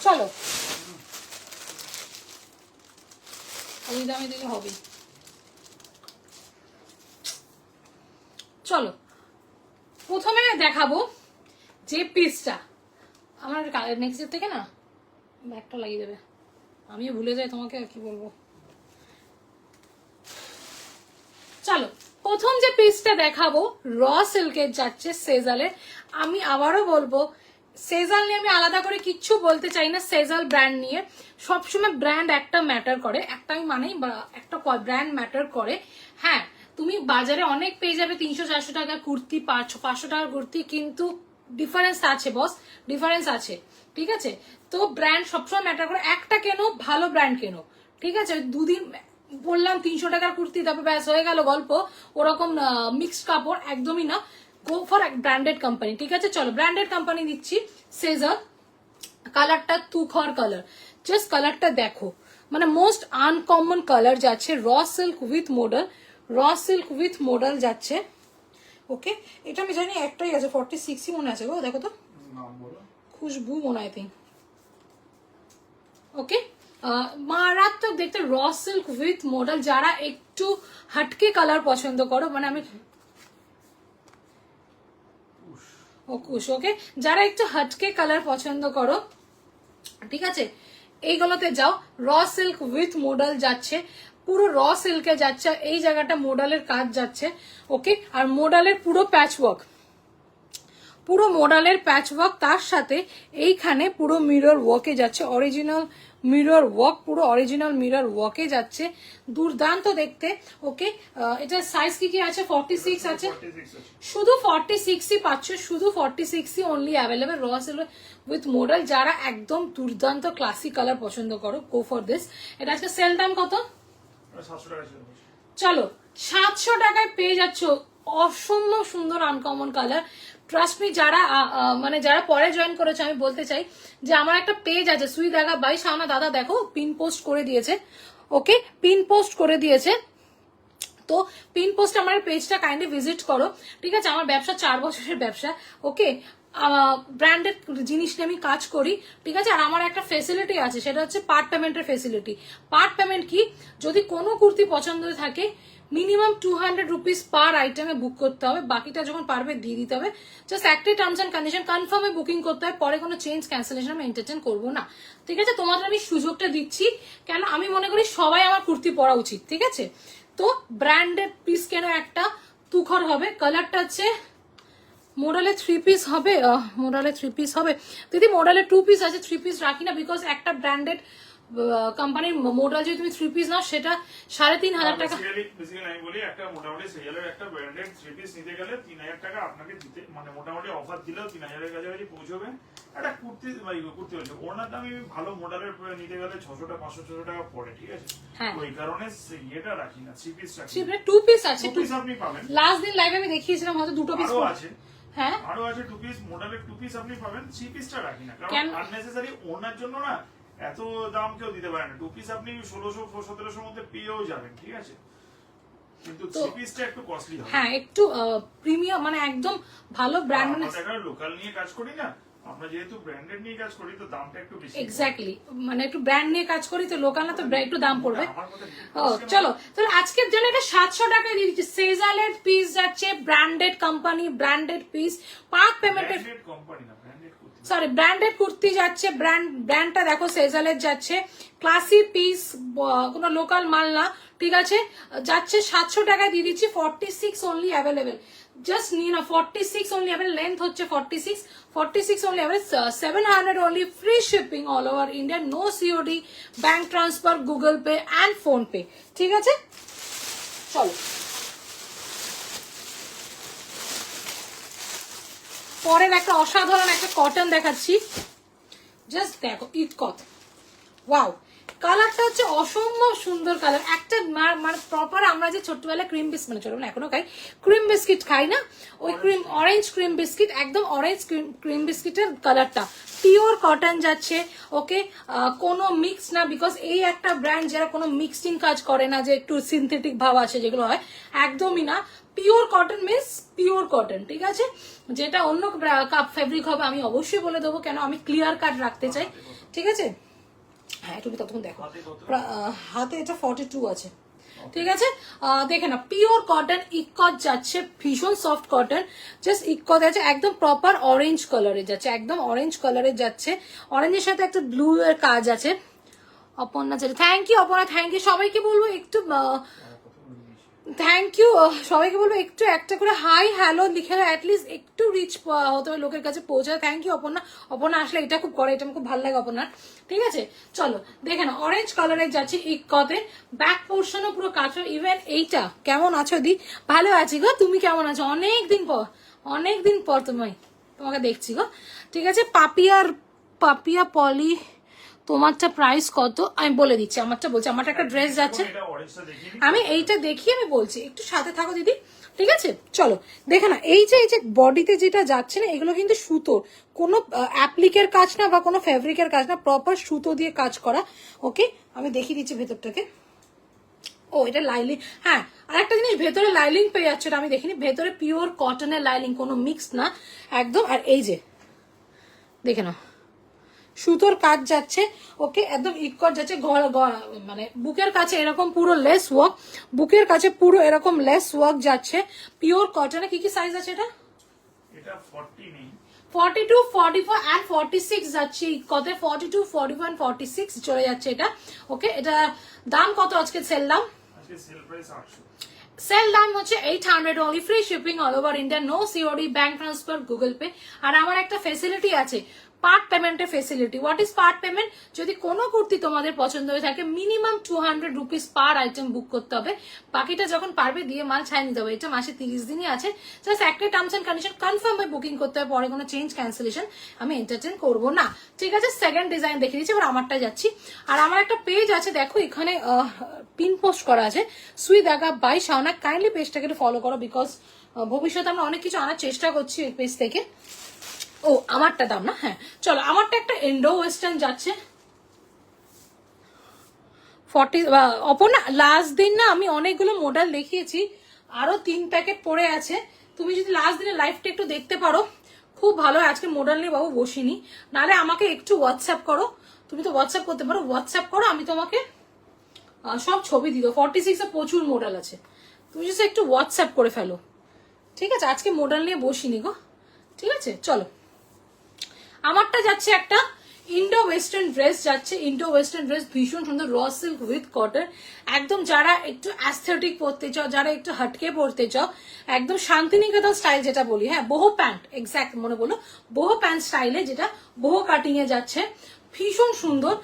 চলো এই দামে দিলে হবে। চলো প্রথমে দেখাবো যে পিসটা আমার নেক্সট থেকে না ব্যাগটা লাগিয়ে দেবে, আমিও ভুলে যাই তোমাকে আর কি বলবো। চলো প্রথম যে পিসটা দেখাবো র সিল্কের যাচ্ছে সেজালের। আমি আবারও বলবো সেজাল নিয়ে আমি আলাদা করে কিচ্ছু বলতে চাই না। সেজাল ব্র্যান্ড নিয়ে সবসময় ব্র্যান্ড একটা ম্যাটার করে, একটা আমি মানেই একটা ব্র্যান্ড ম্যাটার করে। হ্যাঁ তুমি বাজারে অনেক পেয়ে যাবে 300-400 টাকার কুর্তি, 500 টাকার কুর্তি, কিন্তু ডিফারেন্স আছে বস, ডিফারেন্স আছে, ঠিক আছে? তো ব্র্যান্ড সবসময় ম্যাটার করে। একটা কেনো, ভালো ব্র্যান্ড কেনো, ঠিক আছে? দুদিন বললাম 300 টাকার কুর্তি, তারপর ব্যাস হয়ে গেল গল্প, ওরকম মিক্সড কাপড় একদমই না। গো ফর ব্র্যান্ডেড কোম্পানি, ঠিক আছে? চলো ব্র্যান্ডেড কোম্পানি দিচ্ছি সেজার। কালারটা তুখর কালার, জাস্ট কালারটা দেখো, মানে মোস্ট আনকমন কালার যাচ্ছে। র সিল্ক উইথ মডেল, র সিল্ক উইথ মডেল যাচ্ছে। ওকে এটা আমি জানি একটাই আছে, 46 মনে আছে গো, দেখো তো খুশবু মনে হয় থিঙ্ক। ওকে মারাত্মক দেখতে, র সিল্ক উইথ মডেল। যারা একটু হাটকে কালার পছন্দ করো, মানে আমি ওকে যারা একটু হাটকে কালার পছন্দ করো, ঠিক আছে, এইগুলোতে যাও। র সিল্ক উইথ মডেল যাচ্ছে, পুরো র সিল্কে যাচ্ছে। এই জায়গাটা মডেলের কাজ যাচ্ছে। ওকে আর মডেলের পুরো প্যাচ ওয়ার্ক, পুরো মডেলের প্যাচ ওয়ার্ক, তার সাথে এইখানে পুরো মিরর ওয়ার্কে যাচ্ছে, অরিজিনাল মিরর ওয়ার্ক, পুরো অরিজিনাল মিরর ওয়ার্কে যাচ্ছে। দুর্দান্ত দেখতে। ওকে এটা সাইজ কি আছে? 46 আছে, শুধু 46ই পাচ্ছ, শুধু 46ই only available raw silk with modal. যারা একদম দুর্দান্ত ক্লাসিক কালার পছন্দ করো, গো ফর দিস। এটা আজকে সেল দাম কত? চলো 700 টাকায় পেয়ে যাচ্ছ অসম্ভব সুন্দর আনকমন কালার। ট্রাস্ট মি, যারা মানে যারা পরে জয়েন করেছে, আমি বলতে চাই যে আমার একটা পেজ আছে সুই দেখা বাই শাওনা দাদা, দেখো পিন পোস্ট করে দিয়েছে। ওকে পিন পোস্ট করে দিয়েছে, তো পিন পোস্ট আমার পেজটা কাইন্ডলি ভিজিট করো, ঠিক আছে? আমার ব্যবসা 4 বছরের ব্যবসা। ওকে ব্র্যান্ডেড জিনিস নিয়ে আমি কাজ করি, ঠিক আছে? আর আমার একটা ফেসিলিটি আছে, সেটা হচ্ছে পার্ট পেমেন্টের ফেসিলিটি। পার্ট পেমেন্ট কি? যদি কোনো কুর্তি পছন্দ থাকে মিনিমাম 200 রুপিস পার আইটেমে বুক করতে হবে, বাকিটা যখন পারবে দিয়ে দিতে হবে। জাস্ট একটাই টার্মস অ্যান্ড কন্ডিশন, কনফার্মে বুকিং করতে হয়, পরে কোনো চেঞ্জ ক্যান্সেলেশন আমি এন্টারটেন করবো না, ঠিক আছে? তোমাদের আমি সুযোগটা দিচ্ছি, কেন আমি মনে করি সবাই আমার কুর্তি পরা উচিত, ঠিক আছে? তো ব্র্যান্ডেড পিস কেন একটা তুখর হবে। কালারটা হচ্ছে মডেলে 3 পিস হবে, মডেলে 3 পিস হবে দিদি, মডেলে 2 পিস আছে, 3 পিস রাখি না, বিকজ একটা ব্র্যান্ডেড কোম্পানির মডেল যদি তুমি 3 পিস নাও সেটা 3,500 টাকা। বেসিক্যালি আমি বলি একটা মোটামুটি সিরিয়ালের একটা ব্র্যান্ডেড 3 পিস নিতে গেলে 3,000 টাকা আপনাকে দিতে, মানে মোটামুটি অফার দিলেও 3,000 এর কাছাকাছি পৌঁছবে। একটা কুর্তি কুর্তি হচ্ছে ওনার দামি ভালো মডেলের নিতে গেলে 600 500-600 টাকা পড়ে, ঠিক আছে? ওই কারণে এটা রাখি না, 3 পিস রাখি। 2 পিস আছে, 2 পিস আপনি পাবেন। লাস্ট দিন লাইভে আমি দেখিয়েছিলাম, হয়তো 2 পিস আছে। হ্যাঁ আরো আছে 2 পিস, মডেলের 2 পিস আপনি পাবেন, 3 পিসটা রাখি না, কারণ আননেসেসারি ওনার জন্য না এত দাম কেউ দিতে পারে না। 2 পিস আপনি 1600-1700 মধ্যে পেয়েও যাবেন, ঠিক আছে? কিন্তু 3 পিসটা একটু কস্টলি হবে। হ্যাঁ একটু প্রিমিয়াম, মানে একদম ভালো ব্র্যান্ড, মানে আমরা লোকাল নিয়ে কাজ করি না, আমরা যেহেতু ব্র্যান্ডেড নিয়ে কাজ করি তো দামটা একটু বেশি। এক্স্যাক্টলি, মানে একটু ব্র্যান্ড নিয়ে কাজ করি তো লোকাল না, তো একটু দাম পড়বে। চলো তাহলে আজকের জন্য এটা 700 টাকায় দিয়ে দিচ্ছি। সেজালের পিস যাচ্ছে, branded company, branded piece, part পেমেন্টের কোম্পানি না, branded kurti, sorry branded kurti যাচ্ছে। ব্র্যান্ডটা দেখো সেজালের যাচ্ছে, ক্লাসি পিস, কোনো লোকাল মাল না, ঠিক আছে? যাচ্ছে 700 টাকায় দিয়ে দিচ্ছি। 46 অনলি অ্যাভেলেবেল, জাস্ট নিয়ে না, 46 অনলি অ্যাভেলেবল। লেন্থ হচ্ছে 46 only available, 700 only, free shipping all over India, no COD, bank transfer, Google Pay and PhonePe, ঠিক আছে? চলো পরের একটা অসাধারণ একটা কটন দেখাচ্ছি, জাস্ট দেখো, ইট কট, ওয়াও, কালারটা হচ্ছে অসম্ভব সুন্দর কালার। একটা মানে প্রপার আমরা যে ছোট্টবেলায় ক্রিম বিস্কিট, মানে ছোটবেলা এখনো খাই, ক্রিম বিস্কিট খাই না, ওই ক্রিম অরেঞ্জ ক্রিম বিস্কিট, একদম অরেঞ্জ ক্রিম বিস্কিটের কালারটা, পিওর কটন যাচ্ছে। ওকে কোনো মিক্স না, বিকজ এই একটা ব্র্যান্ড যারা কোনো মিক্সিং কাজ করে না, যে একটু সিনথেটিক ভাব আছে যেগুলো হয়, একদমই না। Pure cotton means pure cotton, ঠিক আছে? যেটা অন্য কাপ ফেব্রিক হবে আমি অবশ্যই বলে দেবো, কেন আমি ক্লিয়ার কাট রাখতে চাই, ঠিক আছে? হ্যাঁ তুমি ততক্ষণ দেখো, হাতে এটা 42 আছে, ঠিক আছে? দেখে না, পিওর কটন ইকত যাচ্ছে, ভীষণ সফট কটন, জাস্ট ইকত আছে, একদম প্রপার অরেঞ্জ কালারে যাচ্ছে, একদম অরেঞ্জ কালারে যাচ্ছে, অরেঞ্জের সাথে একটা ব্লু এর কাজ আছে। অপর্ণা চাই, thank you Aparna, thank you. সবাইকে বলবো একটু থ্যাংক ইউ, সবাইকে বলবো একটু একটা করে হাই হ্যালো লিখে অ্যাটলিস্ট একটু রিচ হতে হবে, লোকের কাছে পৌঁছায়। থ্যাংক ইউ অপর্ণা, অপর্ণা আসলে এটা খুব করে, এটা আমার খুব ভালো লাগে অপর্ণার, ঠিক আছে? চলো দেখে না, অরেঞ্জ কালারে যাচ্ছে ইকতে, ব্যাক পোর্শনও পুরো কাঁচা। ইভেন এইটা কেমন আছো দি? ভালো আছি গো, তুমি কেমন আছো? অনেকদিন পর তোমাকে দেখছি গো, ঠিক আছে? পাপিয়া পলি, তোমারটা প্রাইস কত আমি বলে দিচ্ছি, আমারটা বলছি। আমারটা একটা ড্রেস যাচ্ছে, আমি এইটা দেখি, আমি বলছি, একটু সাথে থাকো দিদি, ঠিক আছে? চলো দেখে না, এই যে বডিতে যেটা যাচ্ছে না, এগুলো কিন্তু সুতো, কোনো অ্যাপ্লিকের কাজ না বা কোনো ফেব্রিকের কাজ না, প্রপার সুতো দিয়ে কাজ করা। ওকে, আমি দেখিয়ে দিচ্ছি ভেতরটাকে। ও এটা লাইলিং, হ্যাঁ আর একটা জিনিস, ভেতরে লাইলিং পেয়ে যাচ্ছে, আমি দেখিনি, ভেতরে পিওর কটনের লাইলিং, কোনো মিক্স না একদম। আর এই যে দেখে না, সুতোর কাজ যাচ্ছে, ওকে, একদম ইকট যাচ্ছে, মানে বুকের কাছে এরকম পুরো লেস ওয়ার্ক, বুকের কাছে পুরো এরকম লেস ওয়ার্ক যাচ্ছে, পিওর কটনে। কি কি সাইজ আছে এটা? এটা 40 নেই, 42, 44 and 46 যাচ্ছে কত, 42, 44 and 46 চলে যাচ্ছে এটা, ওকে? এটা দাম কত আজকে সেল দাম? আজকে সেল প্রাইস 800, সেল দাম হচ্ছে 800 only, free shipping all over India, no COD, bank transfer, Google Pay. আর আমার একটা ফেসিলিটি আছে, পার্ট পেমেন্টের facility. What is part payment? যদি কোনো কুর্তি তোমাদের পছন্দ হয়ে থাকে, minimum 200 rupees per item book করতে হবে, বাকিটা যখন পারবে দিয়ে মাল ছাই নিতে হবে। এটা মাসে 30 দিনই আছে, জাস্ট একটা টার্মস এন্ড কন্ডিশন কনফার্ম হয়ে বুকিং করতে হবে, পরে কোনো চেঞ্জ ক্যান্সেলেশন আমি এন্টারটেন করবো না, ঠিক আছে? সেকেন্ড ডিজাইন দেখে দিচ্ছি, এবার আমারটা যাচ্ছি। আর আমার একটা পেজ আছে, দেখো এখানে পিন পোস্ট করা আছে, সুই দাগা বাই শাওনা, কাইন্ডলি পেজটাকে একটু ফলো করো, বিকজ ভবিষ্যতে আমরা অনেক কিছু আনার চেষ্টা করছি এই পেজ থেকে। ও আমারটা দাম না, হ্যাঁ চলো, আমারটা একটা ইন্ডো ওয়েস্টার্ন যাচ্ছে 40। অপর্ণা লাস্ট দিন না আমি অনেকগুলো মডেল দেখিয়েছি, আরো 3 প্যাকেট পড়ে আছে, তুমি যদি লাস্ট দিনে লাইভটা একটু দেখতে পারো খুব ভালো হয়। আজকে মডেল নিয়ে বাবু বসিনি, নাহলে আমাকে একটু হোয়াটসঅ্যাপ করো, তুমি তো হোয়াটসঅ্যাপ করতে পারো, হোয়াটসঅ্যাপ করো, আমি তোমাকে সব ছবি দিও। 46 এ প্রচুর মডেল আছে, তুমি যদি একটু হোয়াটসঅ্যাপ করে ফেলো, ঠিক আছে? আজকে মডেল নিয়ে বসিনি গো, ঠিক আছে? চলো আমারটা যাচ্ছে একটা ইন্ডো ওয়েস্টার্ন ড্রেস যাচ্ছে, ইন্ডো ওয়েস্টার্ন ড্রেস ভীষণ সুন্দর, র সিল্ক উইথ কটন, একদম যারা একটু অ্যাস্থেটিক পরতে চাও, যারা একটু হটকে পরতে চাও, একদম শান্তিনিকেতন স্টাইল যেটা বলি, হ্যাঁ বহু প্যান্ট, এক্স্যাক্ট মনে বলো, বহু প্যান্ট স্টাইলে, যেটা বহু কাটিং এ যাচ্ছে, ভীষণ সুন্দর,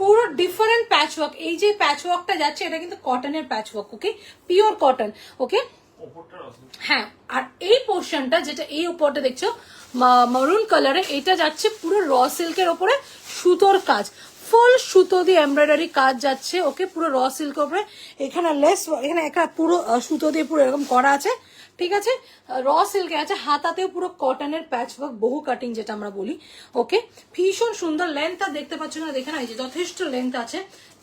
পুরো ডিফারেন্ট প্যাচ ওয়ার্ক। এই যে প্যাচ ওয়ার্কটা যাচ্ছে, এটা কিন্তু কটনের প্যাচ ওয়ার্ক, ওকে, পিওর কটন, ওকে? হ্যাঁ, আর এই পোর্শনটা যেটা এই উপরটা দেখছো মারুন কালারে, এটা যাচ্ছে পুরো র সিল্কের ওপরে সুতোর কাজ, ফুল সুতো দিয়ে এমব্রয়ডারি কাজ যাচ্ছে, ওকে, পুরো র সিল্কের উপরে, এখানে লেস, এখানে একটা পুরো সুতো দিয়ে পুরো এরকম করা আছে, ঠিক আছে? র সিল্কে আছে, হাতাতেও পুরো কটনের প্যাচ ওয়ার্ক, বহু কাটিং যেটা আমরা বলি, ওকে? ভীষণ সুন্দর লেন্থ, আর দেখতে পাচ্ছ না, দেখে না, এই যে যথেষ্ট লেন্থ আছে,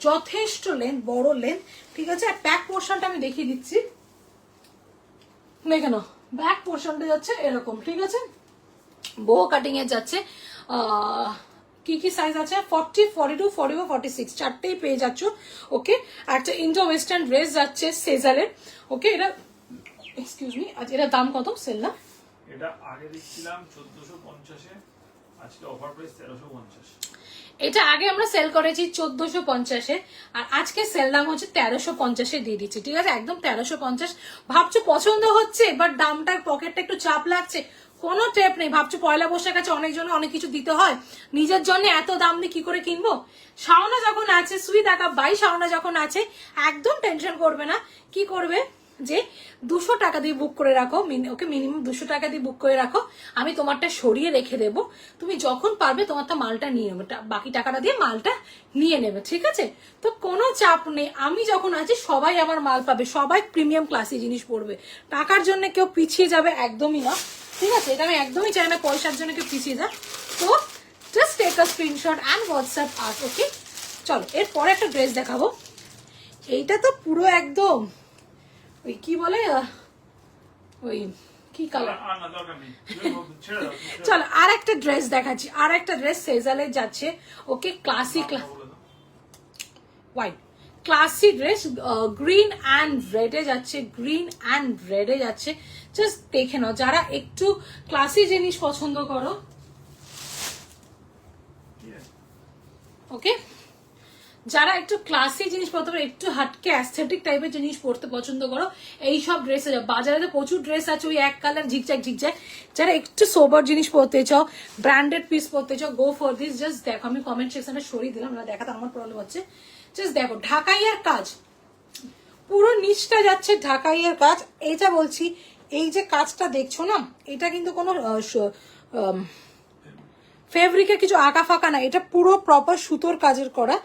যথেষ্ট লেন্থ, বড় লেন্থ, ঠিক আছে? আর ব্যাক পোর্শনটা আমি দেখিয়ে দিচ্ছি, দেখে নাও, ব্যাক পোর্শনটা যাচ্ছে এরকম, ঠিক আছে? বহু কাটিং এ যাচ্ছে, কি কি সাইজ আছে? 40, 42, 44, 46 চারটেই পেয়ে যাচ্ছ, ওকে? একটা ইন্ডো ওয়েস্টার্ন ড্রেস যাচ্ছে সেজারের, ওকে? এটা এক্সকিউজ মি, আজ এর দাম কত সেল না? এটা আগে দিচ্ছিলাম 1450 এ, আজকে অফার প্রাইস 1350। এটা আগে আমরা সেল করেছি 1450-এ, আর আজকে সেল দাম হচ্ছে 1350-এ দিয়ে দিচ্ছি, ঠিক আছে? একদম 1350। ভাবছো পছন্দ হচ্ছে, বাট দামটার পকেটটা একটু চাপ লাগছে, কোনো টেপ নেই। ভাবছো পয়লা বৈশাখ আছে, অনেকজন অনেক কিছু দিতে হয়, নিজের জন্য এত দাম দিয়ে কি করে কিনবো? শাওনা যখন আছে, সুই দাগা বাই শাওনা যখন আছে, একদম টেনশন করবে না। কি করবে যে 200 টাকা দিয়ে বুক করে রাখো, ওকে, মিনিমাম 200 টাকা দিয়ে বুক করে রাখো, আমি তোমারটা সরিয়ে রেখে দেবো, তুমি যখন পারবে তোমারটা মালটা নিয়ে নেবে, বাকি টাকাটা দিয়ে মালটা নিয়ে নেবে, ঠিক আছে? তো কোনো চাপ নেই, আমি যখন আছি সবাই আমার মাল পাবে, সবাই প্রিমিয়াম ক্লাসি জিনিস পড়বে, টাকার জন্য কেউ পিছিয়ে যাবে একদমই না, ঠিক আছে? এটা আমি একদমই চাই না পয়সার জন্য কেউ পিছিয়ে যায়। তো just take a screenshot and WhatsApp us, okay? চলো এরপরে একটা ড্রেস দেখাবো, এইটা তো পুরো একদম ওই কি বলে ওই কি কালার, আর না দরকার নেই, ছেড়ে দাও, চলো আর একটা ড্রেস দেখাচ্ছি, আর একটা ড্রেস সেজালে যাচ্ছে, okay classic white classy dress, green and রেডে যাচ্ছে, গ্রিন অ্যান্ড রেডে যাচ্ছে, জাস্ট দেখে নাও যারা একটু ক্লাসি জিনিস পছন্দ করো, ওকে যারা একটু ক্লাসি জিনিস পরতে পারো, একটু হাটকে অ্যাস্থেটিক টাইপের জিনিস পরতে পছন্দ করো, এই সব ড্রেসে যাও। বাজারে তো প্রচুর ড্রেস আছে ওই এক কালার ঝিকঝাক ঝিকঝাক, যারা একটু সোবার জিনিস পরতে চাও, ব্র্যান্ডেড পিস পরতে চাও, গো ফর দিস। জাস্ট দেখো, আমি কমেন্ট সেকশনে সরিয়ে দিলাম, না দেখাতে আমার প্রবলেম হচ্ছে। জাস্ট দেখো ঢাকাইয়ের কাজ, পুরো নিচটা যাচ্ছে ঢাকাইয়ের কাজ। এইটা বলছি, এই যে কাজটা দেখছো না, এটা কিন্তু কোনো ফেব্রিকের কিছু আঁকা ফাঁকা না, এটা পুরো প্রপার সুতোর কাজের করা,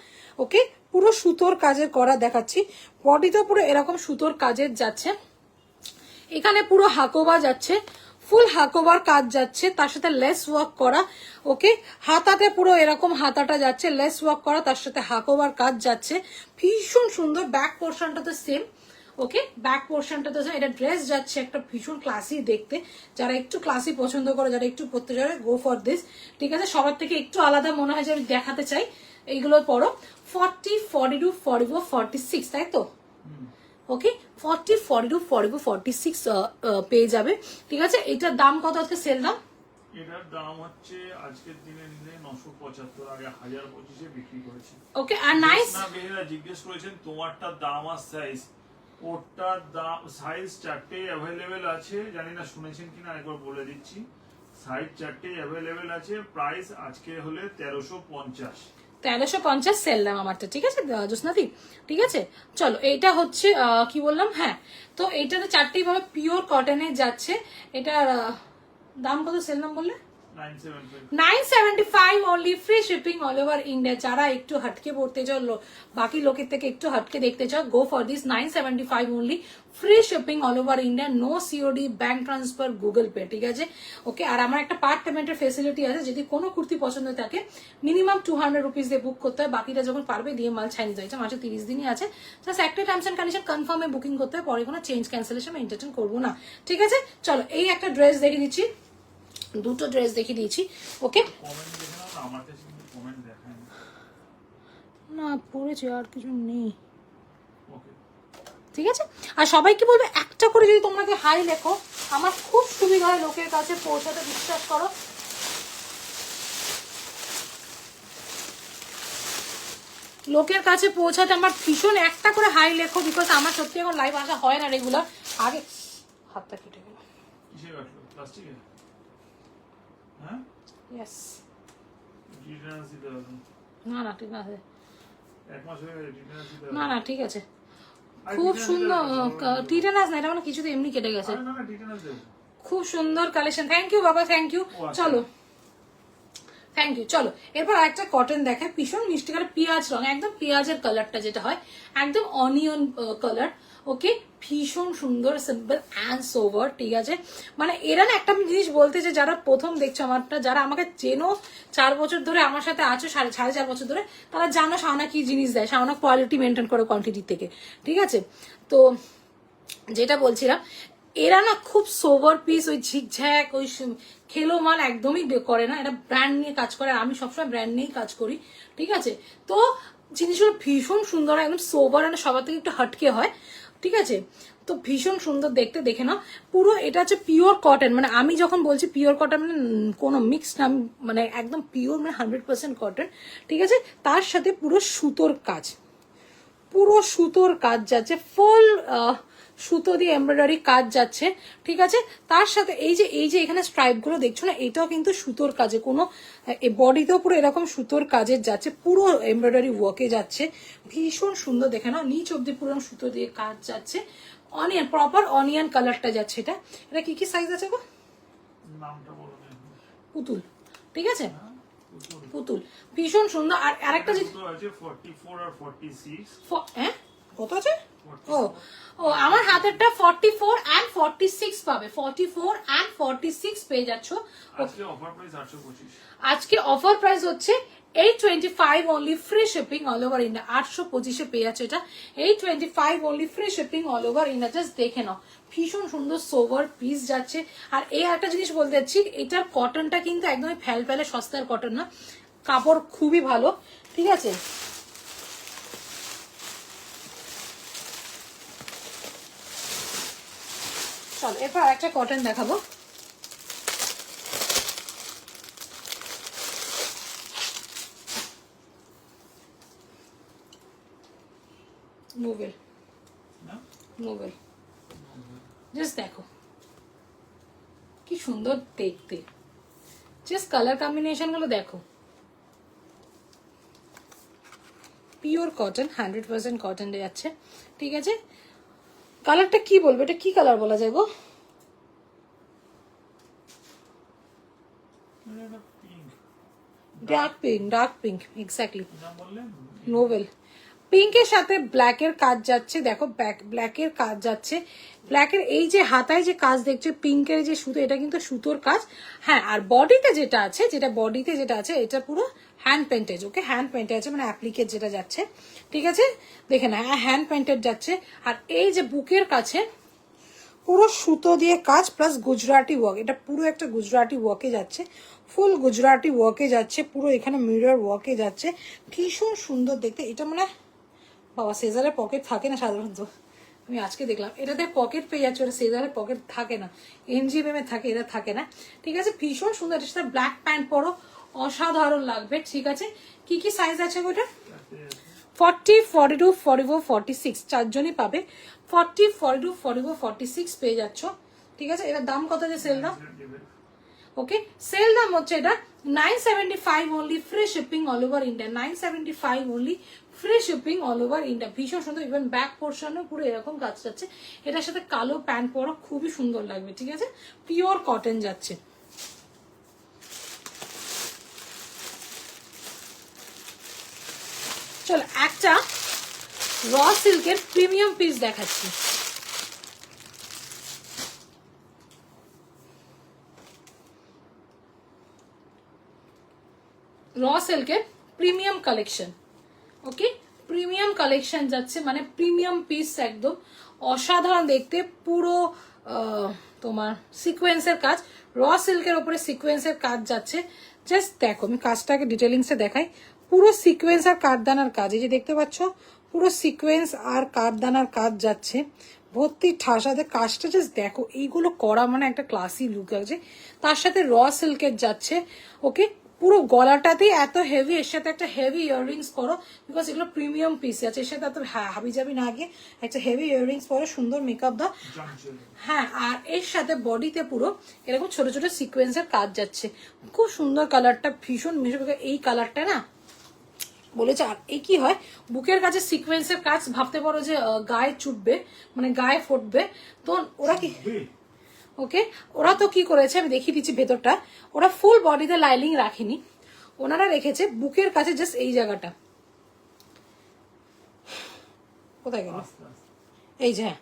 ওকে পুরো সুতোর কাজের করা দেখাচ্ছি। বডিতে পুরো এরকম সুতোর কাজের যাচ্ছে, এখানে পুরো হাকোবা যাচ্ছে, ফুল হাকোবার কাজ যাচ্ছে, তার সাথে লেস ওয়ার্ক করা, ওকে হাতাতে পুরো এরকম হাতাটা যাচ্ছে, লেস ওয়ার্ক করা, তার সাথে হাকোবার কাজ যাচ্ছে, ভীষণ সুন্দর। ব্যাক পোর্শনটা তো সেম, ওকে ব্যাক পোর্শনটা তো এটা ড্রেস যাচ্ছে একটা ভীষণ ক্লাসি দেখতে, যারা একটু ক্লাসি পছন্দ করে, যারা একটু পড়তে যাবে, গো ফর দিস। ঠিক আছে, সবার থেকে একটু আলাদা মনে হয় যে আমি দেখাতে চাই, এইগুলোর পরও 40, 42, 44, 46, তাই তো? ওকে 40, 42, 44, 46 পেয়ে যাবে। ঠিক আছে, এটার দাম কত আজকে সেল দাম? এটার দাম হচ্ছে আজকের দিনে নিলে 975, আগে 1025 এ বিক্রি করেছি। ওকে আর নাইস না বেহেরা জিজ্ঞেস করেছেন তোমারটার দাম আর সাইজ, ওটার দাম সাইজ 4টেই অ্যাভেলেবেল আছে, জানি না শুনেছেন কিনা, একবার বলে দিচ্ছি। সাইজ 4টেই অ্যাভেলেবেল আছে, প্রাইস আজকে হলে 1350। 1350 সেল দাম আমারটা। ঠিক আছে জোসনাদি, ঠিক আছে চলো এইটা হচ্ছে কি বললাম, হ্যাঁ তো এইটাতে 4টেই ভাবে পিওর কটনের যাচ্ছে। এটার দাম কত সেল দাম বললে? 975 only, free shipping all over India. যারা একটু হটকে পড়তে চাও, বাকি লোকের থেকে একটু হটকে দেখতে চাও, go for this. 975 only, free shipping all over India, no COD, bank transfer, Google Pay. ঠিক আছে, ওকে আর আমার একটা পার্ট পেমেন্টের ফেসিলিটি আছে, যদি কোনো কুর্তি পছন্দ থাকে মিনিমাম 200 রুপিস দিয়ে বুক করতে হয়, বাকিটা যখন পারবে দিয়ে মাল ছাইন যাচ্ছে। মাসে 30 দিনই আছে, জাস্ট একটা টার্মস এন্ড কন্ডিশন কনফার্মে বুকিং করতে হয়, পরে কোনো চেঞ্জ ক্যান্সেলেশন এন্টারটেন করবো না। ঠিক আছে চলো এই একটা ড্রেস দেখে দিচ্ছি, দুটো ড্রেস দেখে দিয়েছি, ওকে না পড়েছে আর কিছু নেই। ঠিক আছে, আর সবাইকে বলবে একটা করে যদি তোমাকে হাই লেখো, আমার খুব সুবিধা হয় লোকের কাছে পৌঁছাতে, বিশ্বাস করো। লোকের কাছে পৌঁছাতে আমার ভীষণ, একটা করে হাই লেখো, বিকজ আমার সত্যি এখন লাইভ আসা হয় না রেগুলার। আগে হাতটা কেটে গেল, ইয়েস না না ঠিক আছে, না না ঠিক আছে, খুব সুন্দর টিটেনাস না, এটা মানে কিছুতে এমনি কেটে গেছে, খুব সুন্দর কালেকশন। থ্যাংক ইউ বাবা, থ্যাংক ইউ। চলো থ্যাংক ইউ, চলো এরপর আরেকটা কটন দেখায়, ভীষণ মিষ্টি কালার, পেঁয়াজ রং, একদম পেঁয়াজের কালারটা যেটা হয়, একদম অনিয়ন কালার, ওকে ভীষণ সুন্দর, সিম্পল অ্যান্ড সোভার। ঠিক আছে, মানে এরা না একটা জিনিস বলতে, যে যারা প্রথম দেখছো আমারটা, যারা আমাকে চেনো 4 বছর ধরে আমার সাথে আছো, 4.5 বছর ধরে, তারা জানো শাওনা কি জিনিস দেয়, শাওনা কোয়ালিটি মেনটেন করে কোয়ান্টিটি থেকে। ঠিক আছে, তো যেটা বলছিলাম, এরা না খুব সোভার পিস, ওই ঝিকঝ্যাক ওই খেলো মাল একদমই করে না, এটা ব্র্যান্ড নিয়ে কাজ করে, আর আমি সবসময় ব্র্যান্ড নিয়েই কাজ করি। ঠিক আছে, তো জিনিসগুলো ভীষণ সুন্দর, একদম সোভার, আর সবার থেকে একটু হটকে হয়। ঠিক আছে, তো ভীষণ সুন্দর দেখতে, দেখে নাও। পুরো এটা হচ্ছে পিওর কটন, মানে আমি যখন বলছি পিওর কটন মানে কোনো মিক্স না, মানে একদম পিওর, মানে 100% কটন। ঠিক আছে, তার সাথে পুরো সুতোর কাজ, পুরো সুতোর কাজ যাচ্ছে, ফুল সুতো দিয়ে এমব্রয়ডারি কাজ যাচ্ছে। ঠিক আছে, তার সাথে এই যে এখানে স্ট্রাইপ গুলো দেখছো না, এটাও কিন্তু সুতোর কাজে, কোনো বডিতেও পুরো এরকম সুতোর কাজের যাচ্ছে, পুরো এমব্রয়ডারি ওয়ার্কে যাচ্ছে, ভীষণ সুন্দর দেখে নাও। নিচ অব্দি পুরো সুতো দিয়ে কাজ যাচ্ছে, অনিয়ন, প্রপার অনিয়ন কালারটা যাচ্ছে। এটা কি কি সাইজ আছে গো? পুতুল। ঠিক আছে, পুতুল ভীষণ সুন্দর। আর আরেকটা জিনিস 44 আর 46, হ্যাঁ কত আছে? ও আমার হাতেরটা 44 and 46 পাবে, 44 and 46 পেয়ে যাচ্ছ। আজকে অফার প্রাইস 825, আজকে অফার প্রাইস হচ্ছে 825 only free shipping all over India. 825 পেয়ে যাচ্ছে এটা, 825 only free shipping all over India. Just দেখে নাও, ভীষণ সুন্দর সোভার পিস যাচ্ছে। আর এই একটা জিনিস বলতে চাচ্ছি, এটার কটনটা কিন্তু একদমই ফ্যালফ্যালে সস্তার কটন না, কাপড় খুবই ভালো, ঠিক আছে। চলো এরপর একটা কটন দেখাবো। নোবেল, নোবেল, জাস্ট দেখো কি সুন্দর দেখতে, জাস্ট কালার কম্বিনেশন গুলো দেখো, পিওর কটন, 100% কটন যাচ্ছে, ঠিক আছে। কালারটা কি বলবো, এটা কি কালার বলা যায় গো? Dark pink, dark pink, exactly noble. পিঙ্কের সাথে ব্ল্যাকের কাজ যাচ্ছে, দেখো ব্ল্যাকের কাজ যাচ্ছে, ব্ল্যাকের এই যে হাতায় যে কাজ দেখছো পিঙ্কের যে সুতো, এটা কিন্তু সুতোর কাজ। হ্যাঁ, আর বডিতে যেটা আছে, বডিতে যেটা আছে এটা পুরো হ্যান্ড পেন্টেজ, ওকে, হ্যান্ড পেন্টেজ আছে, মানে অ্যাপ্লিকেট যেটা যাচ্ছে, ঠিক আছে, দেখে না, হ্যান্ড পেন্টেড যাচ্ছে। আর এই যে বুকের কাছে পুরো সুতো দিয়ে কাজ প্লাস গুজরাটি ওয়ার্ক, এটা পুরো একটা গুজরাটি ওয়ার্কে যাচ্ছে, ফুল গুজরাটি ওয়ার্কে যাচ্ছে, পুরো এখানে মিরর ওয়ার্কে যাচ্ছে, ভীষণ সুন্দর দেখতে। এটা মানে বাবা, সেজারের পকেট থাকে না সাধারণত, আমি আজকে দেখলাম এটাতে পকেট পেয়ে যাচ্ছে, ওটা সেজারের পকেট থাকে না, এনজিএম এ থাকে, এটা থাকে না, ঠিক আছে, ভীষণ সুন্দর। এটার সাথে ব্ল্যাক প্যান্ট পরো, অসাধারণ লাগবে, ঠিক আছে। কি কি সাইজ আছে ওটা? 40, 42, 44, 46, চারজনই পাবে। 40, 42, 44, 46 পেয়ে যাচ্ছ, ঠিক আছে। এটার দাম কত যে সেল দাম? ওকে, সেল দাম হচ্ছে এটা 975 only, free shipping all over India, 975 only, free shipping all over India. ভীষণ সুন্দর, ইভেন ব্যাক পোর্শনও পুরো এরকম কাজ যাচ্ছে, এটার সাথে কালো প্যান্ট পরো, খুবই সুন্দর লাগবে, ঠিক আছে, পিওর কটন যাচ্ছে। চলো একটা র সিল্কের প্রিমিয়াম পিস দেখাচ্ছি। র সিল্কের প্রিমিয়াম কালেকশন, ওকে, প্রিমিয়াম কালেকশন যাচ্ছে, মানে প্রিমিয়াম পিস, একদম অসাধারণ দেখতে, পুরো তোমার সিকোয়েন্সের কাজ, র সিল্কের উপরে সিকোয়েন্সের কাজ যাচ্ছে। জাস্ট দেখো, আমি কাজটাকে ডিটেলিংসে দেখাই, পুরো সিকোয়েন্স আর কাঠদানার কাজ, এই যে দেখতে পাচ্ছ, পুরো সিকোয়েন্স আর কাঠদানার কাজ যাচ্ছে, ভর্তি ঠাসাতে কাজটা জাস্ট দেখো, এইগুলো করা মানে একটা ক্লাসি লুক আছে। তার সাথে র সিল্কের যাচ্ছে, ওকে, পুরো গলাটাতেই এত হেভি, এর সাথে একটা হেভি ইয়াররিংস পরো, বিকজ এগুলো প্রিমিয়াম পিস আছে, এর সাথে এত হাবি যাবি না গিয়ে একটা হেভি ইয়াররিংস পরো, সুন্দর মেকআপ দাও। হ্যাঁ, আর এর সাথে বডিতে পুরো এরকম ছোট ছোট সিকোয়েন্সের কাজ যাচ্ছে, খুব সুন্দর কালারটা, ভীষণ মিশে। এই কালারটা না বলেছে, আর এই কি হয়, বুকের কাছে সিকোয়েন্সের কাজ, ভাবতে পারো যে গায়ে চুটবে, মানে গায়ে ফুটবে, তো ওরা কি, ওকে, ওরা তো কি করেছে আমি দেখিয়ে দিচ্ছি ভেতরটা, ওরা ফুল বডিতে লাইনিং রাখেনি, ওনারা রেখেছে বুকের কাছে জাস্ট এই জায়গাটা, কোথায় গেল, এই যে, হ্যাঁ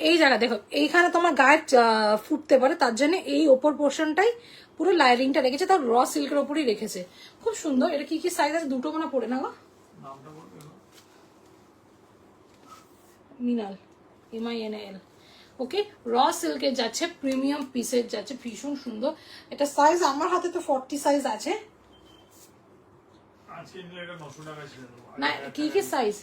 এই জায়গা দেখো, এইখানে তোমার গায়ে ফুটতে পারে, তার জন্য এই ওপর পোর্শনটাই পুরো লাইনিংটা রেখেছে, তার র সিল্কের ওপরই রেখেছে, খুব সুন্দর। এটা কি কি সাইজ আছে? দুটো মনে পড়ে না গো, মিনাল, MINAL, ওকে, র সিল্কের যাচ্ছে, প্রিমিয়াম পিসের যাচ্ছে, ভীষণ সুন্দর। এটা সাইজ আমার হাতে তো 40 সাইজ আছে, না কি কি সাইজ?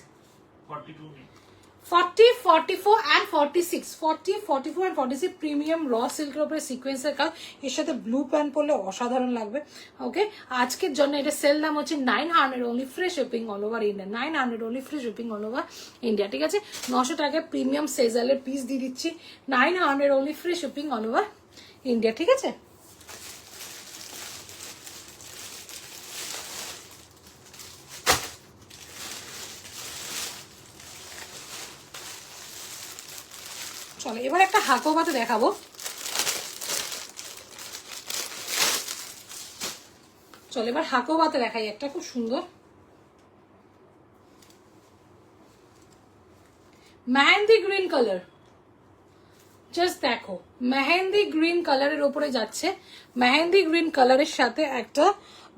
40, 44 and 46, 40, 44 and 46 প্রিমিয়াম র সিল্কের উপরে সিকোয়েন্সের কাজ, এর সাথে ব্লু প্যান্ট পরলে অসাধারণ লাগবে, ওকে। আজকের জন্য এটা সেল দাম হচ্ছে 900 only, free shipping all over India, 900 only, free shipping all over India, ঠিক আছে। 900 টাকায় প্রিমিয়াম সেজালের পিস দিয়ে দিচ্ছি, 900 only, free shipping all over India, ঠিক আছে। চলো এবার একটা হাকোবাতে দেখাবো। চলো এবার হাকোবাতে দেখাই একটা খুব সুন্দর মেহেন্দি গ্রিন কালার, জাস্ট দেখো, মেহেন্দি গ্রিন কালারের উপরে যাচ্ছে, মেহেন্দি গ্রিন কালারের সাথে একটা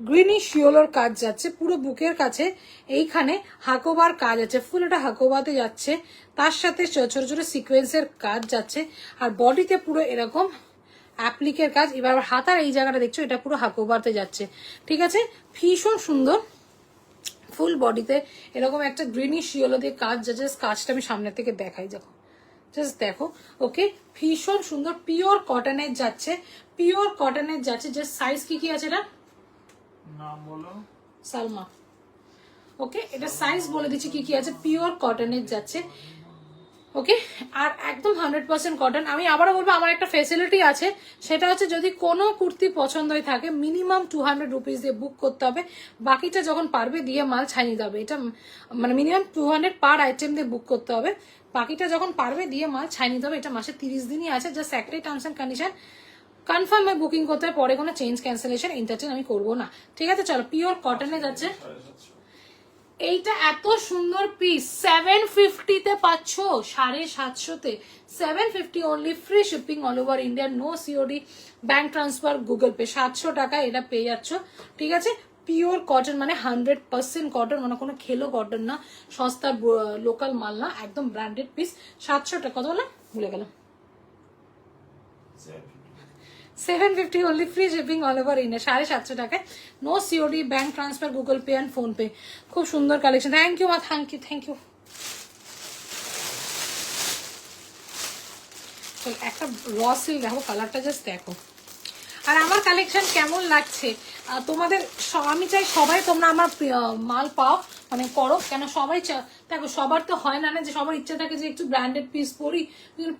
গ্রিনিশ ইয়েলোর কাজ যাচ্ছে পুরো বুকের কাছে, এইখানে হাকোবার কাজ আছে, ফুল এটা হাকোবাতে যাচ্ছে, তার সাথে ছোট ছোট সিকোয়েন্সের কাজ যাচ্ছে, আর বডিতে পুরো এরকম অ্যাপ্লিকের কাজ। এবার আবার হাতার এই জায়গাটা দেখছো, এটা পুরো হাকোবাতে যাচ্ছে, ঠিক আছে, ভীষণ সুন্দর। ফুল বডিতে এরকম একটা গ্রিনিশ ইয়েলো দিয়ে কাজ যাচ্ছে, কাজটা আমি সামনে থেকে দেখাই, দেখো জাস্ট দেখো, ওকে, ভীষণ সুন্দর, পিওর কটনের যাচ্ছে, পিওর কটনের যাচ্ছে। জাস্ট সাইজ কি আছে এটা, নাম বলো, সালমা, ওকে, এটা সাইজ বলে দিচ্ছি কি আছে, পিওর কটনের যাচ্ছে, ওকে, আর একদম 100% কটন। আমি আবারও বলবো আমার একটা ফেসিলিটি আছে, সেটা হচ্ছে যদি কোনো কুর্তি পছন্দ হয়ে থাকে মিনিমাম 200 রুপিস দিয়ে বুক করতে হবে, বাকিটা যখন পারবে দিয়ে মাল ছাই নিতে হবে। এটা মানে মিনিমাম 200 পার আইটেম দিয়ে বুক করতে হবে, বাকিটা যখন পারবে দিয়ে মাল ছাই নিতে হবে। এটা মাসে 30 দিনই আছে, জাস্ট একটাই terms and condition, confirm booking করতে হবে, পরে কোনো চেঞ্জ ক্যান্সেলেশন এন্টারটেন আমি করবো না, ঠিক আছে। চলো, পিওর কটনে যাচ্ছে, এইটা এত সুন্দর পিস 750 পাচ্ছ, 750 750 only, free shipping all over India, no COD, bank transfer, Google Pay, 700 টাকা এটা পেয়ে যাচ্ছ, ঠিক আছে। পিওর কটন মানে 100% কটন, মানে কোনো খেলো কটন না, সস্তার লোকাল মাল না, একদম ব্র্যান্ডেড পিস। 700 টাকা, কত বললাম ভুলে গেলাম, 750 only, free shipping all over India, 750 টাকায়, no COD, bank transfer, Google Pay and PhonePe. খুব সুন্দর কালেকশন, থ্যাংক ইউ মা, থ্যাংক ইউ, থ্যাংক ইউ। একটা র সিল্ক দেখো, কালারটা জাস্ট দেখো, আর আমার কালেকশন কেমন লাগছে তোমাদের। আমি চাই সবাই তোমরা আমার মাল পাও, মানে করো, কেন সবাই দেখো, সবার তো হয় না যে সবার ইচ্ছা থাকে যে একটু ব্র্যান্ডেড পিস পরি,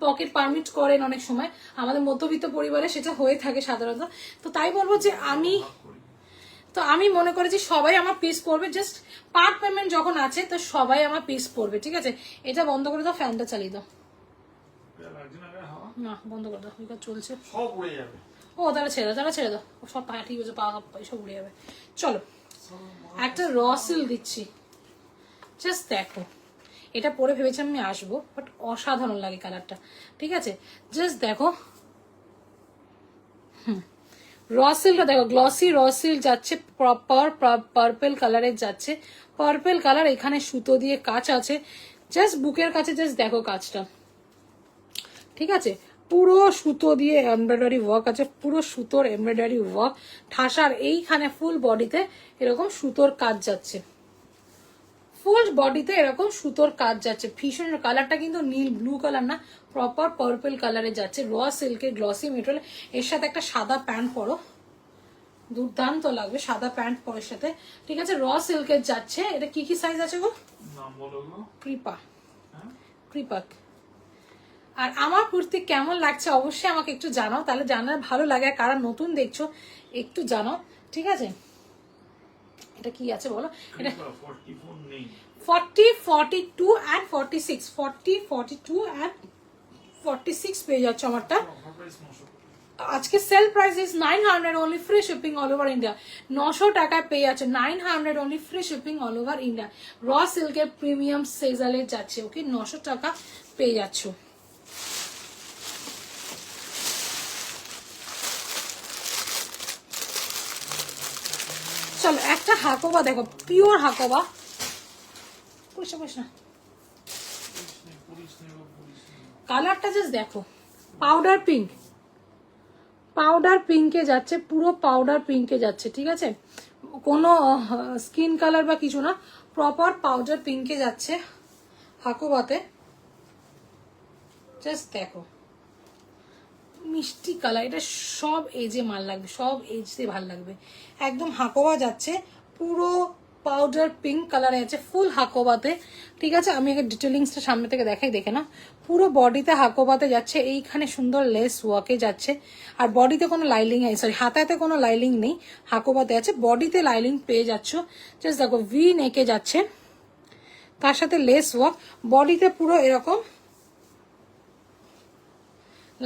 পকেট পারমিট করেন অনেক সময়, আমাদের মধ্যবিত্ত পরিবারে সেটা হয়ে থাকে সাধারণত। তো তাই বলবো যে আমি মনে করি যে সবাই আমার পিস পরবে, জাস্ট পার্ট পেমেন্ট যখন আছে তো সবাই আমার পিস পরবে, ঠিক আছে। এটা বন্ধ করে দাও, ফ্যানটা চালিয়ে দাও, না বন্ধ করে দাও, চলছে, সব উড়ে যাবে। ও তাহলে ছেড়ে দাও, ছেড়ে দাও, সব ঠিক আছে, পা সব উড়ে যাবে। চলো, একটা র সিল দিচ্ছি, জাস্ট দেখো, এটা পরে ভেবেছিলাম আমি আসবো, বাট অসাধারণ লাগে কালারটা, ঠিক আছে, জাস্ট দেখো। র সিলটা দেখো, গ্লসি র সিল যাচ্ছে, প্রপার পার্পেল কালারের যাচ্ছে, পার্পেল কালার, এখানে সুতো দিয়ে কাজ আছে, জাস্ট বুকের কাছে জাস্ট দেখো কাজটা, ঠিক আছে, পুরো সুতো দিয়ে এমব্রয়ডারি ওয়ার্ক আছে, পুরো সুতোর এমব্রয়ডারি ওয়ার্ক, ঠাসার এইখানে ফুল বডিতে এরকম সুতোর কাজ যাচ্ছে, ফুল বডিতে এরকম সুতোর কাজ যাচ্ছে, ভীষণ, কালারটা কিন্তু নীল ব্লু কালার না, প্রপার পার্পল কালারে যাচ্ছে, র সিল্কের গ্লসি মেটেরিয়াল, এর সাথে একটা সাদা প্যান্ট পরো, দুর্দান্ত লাগবে সাদা প্যান্ট পরের সাথে, ঠিক আছে। র সিল্কের যাচ্ছে, এটা কি সাইজ আছে গো, কৃপা, কৃপাক। আর আমার কুর্তি কেমন লাগছে অবশ্যই আমাকে একটু জানাও, তাহলে জানার ভালো লাগে, কারা নতুন দেখছো একটু জানাও, ঠিক আছে। এটা কি আছে বলো, এটা 40, 42 and 46, 40, 42 and 46 পেয়ে যাচ্ছে আমারটা। আজকে sale price is 900 only, free shipping all over India, 900 টাকায় পেয়ে যাচ্ছে, 900 only, free shipping all over India, র সিল্কের প্রিমিয়াম সেজালে যাচ্ছে, ওকে, 900 টাকা পেয়ে যাচ্ছ। চলো, একটা হাকোবা দেখো, পিওর হাকোবা, কালারটা জাস্ট দেখো, পাউডার পিঙ্ক, পাউডার পিঙ্কে যাচ্ছে, পুরো পাউডার পিঙ্কে যাচ্ছে, ঠিক আছে, কোনো স্কিন কালার বা কিছু না, প্রপার পাউডার পিঙ্কে যাচ্ছে হাকোবাতে, জাস্ট দেখো, মিষ্টি কালার, এটা সব এজে মাল লাগবে, সব এজে ভাল লাগবে, একদম হাকোবা যাচ্ছে, পুরো পাউডার পিঙ্ক কালারে আছে, ফুল হাকোবাতে, ঠিক আছে। আমি আগে ডিটেলিংসটা সামনে থেকে দেখাই, দেখে না, পুরো বডিতে হাকোবাতে যাচ্ছে, এইখানে সুন্দর লেস ওয়ার্কে যাচ্ছে, আর বডিতে কোনো লাইলিং, সরি হাতাতে কোনো লাইলিং নেই, হাকোবাতে আছে, বডিতে লাইলিং পেয়ে যাচ্ছ, জাস্ট দেখো ভি নেকে যাচ্ছে, তার সাথে লেস ওয়ার্ক, বডিতে পুরো এরকম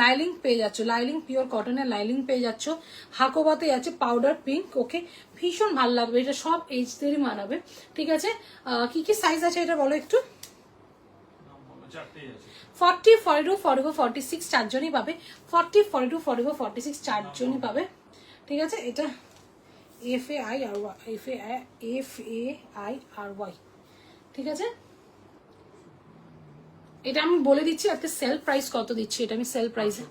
লাইলিং পেয়ে যাচ্ছ, লাইলিং পিওর কটনের লাইলিং পেয়ে যাচ্ছ, হাকোবাতে আছে পাউডার পিঙ্ক, ওকে, ভীষণ ভালো লাগবে, এটা সব এজদেরই মানাবে, ঠিক আছে। কি কি সাইজ আছে এটা বলো একটু, 40, 42, 44, 46 চারজনই পাবে, 40, 42, 44, 46 চারজনই পাবে, ঠিক আছে। এটা FAIRY, ঠিক আছে। এটা আমি বলে দিচ্ছি আজকে সেল প্রাইস কত দিচ্ছি, এটা আমি সেল প্রাইসে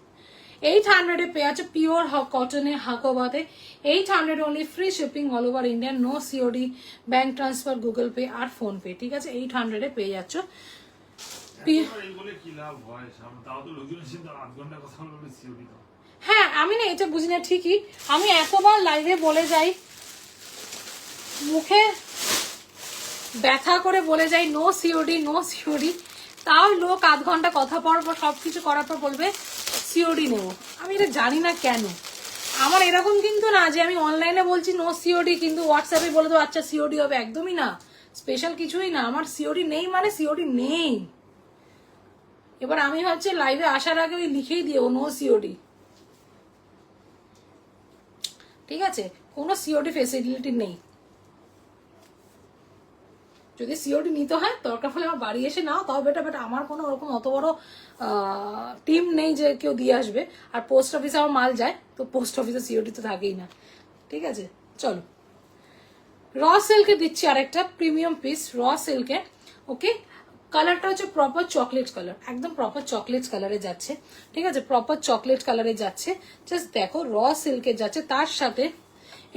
800 পেয়ে আছে পিওর কটনে হাকোবাতে 800 only, free shipping all over India, no COD, bank transfer, Google Pay আর ফোন পে, ঠিক আছে। 800 পেয়ে যাচ্ছ। হ্যাঁ আমি না এটা বুঝি না ঠিকই, আমি এতবার লাইভে বলে যাই, মুখে ব্যথা করে বলে যাই নো সিওডি নো সিওডি, তাও লোক আধ ঘন্টা কথা পর সবকিছু করার পর বলবে সিওডি নেবো। আমি এটা জানি না কেন, আমার এরকম কিন্তু না যে আমি অনলাইনে বলছি নো সিওডি কিন্তু হোয়াটসঅ্যাপে বলে দেবো আচ্ছা সিওডি হবে, একদমই না, স্পেশাল কিছুই না, আমার সিওডি নেই মানে সিওডি নেই। এবার আমি ভাবছি লাইভে আসার আগে ওই লিখেই দিও নো সিওডি, ঠিক আছে, কোনো সিওডি ফেসিলিটি নেই। যদি সিওডি নিতে হয় দরকার হলে আমার বাড়ি এসে নাও, তাও বেটা বেটা, আমার কোনো ওরকম অত বড় টিম নেই যে কেউ দিয়ে আসবে। আর পোস্ট অফিসে আমার মাল যায়, তো পোস্ট অফিসে সিওডি তো থাকেই না, ঠিক আছে। চলো র সিল্কে দিচ্ছি আরেকটা প্রিমিয়াম পিস র সিল্কে, ওকে। কালারটা হচ্ছে প্রপার চকলেট কালার, একদম প্রপার চকলেট কালারে যাচ্ছে, ঠিক আছে, প্রপার চকলেট কালারে যাচ্ছে। জাস্ট দেখো র সিল্কে যাচ্ছে, তার সাথে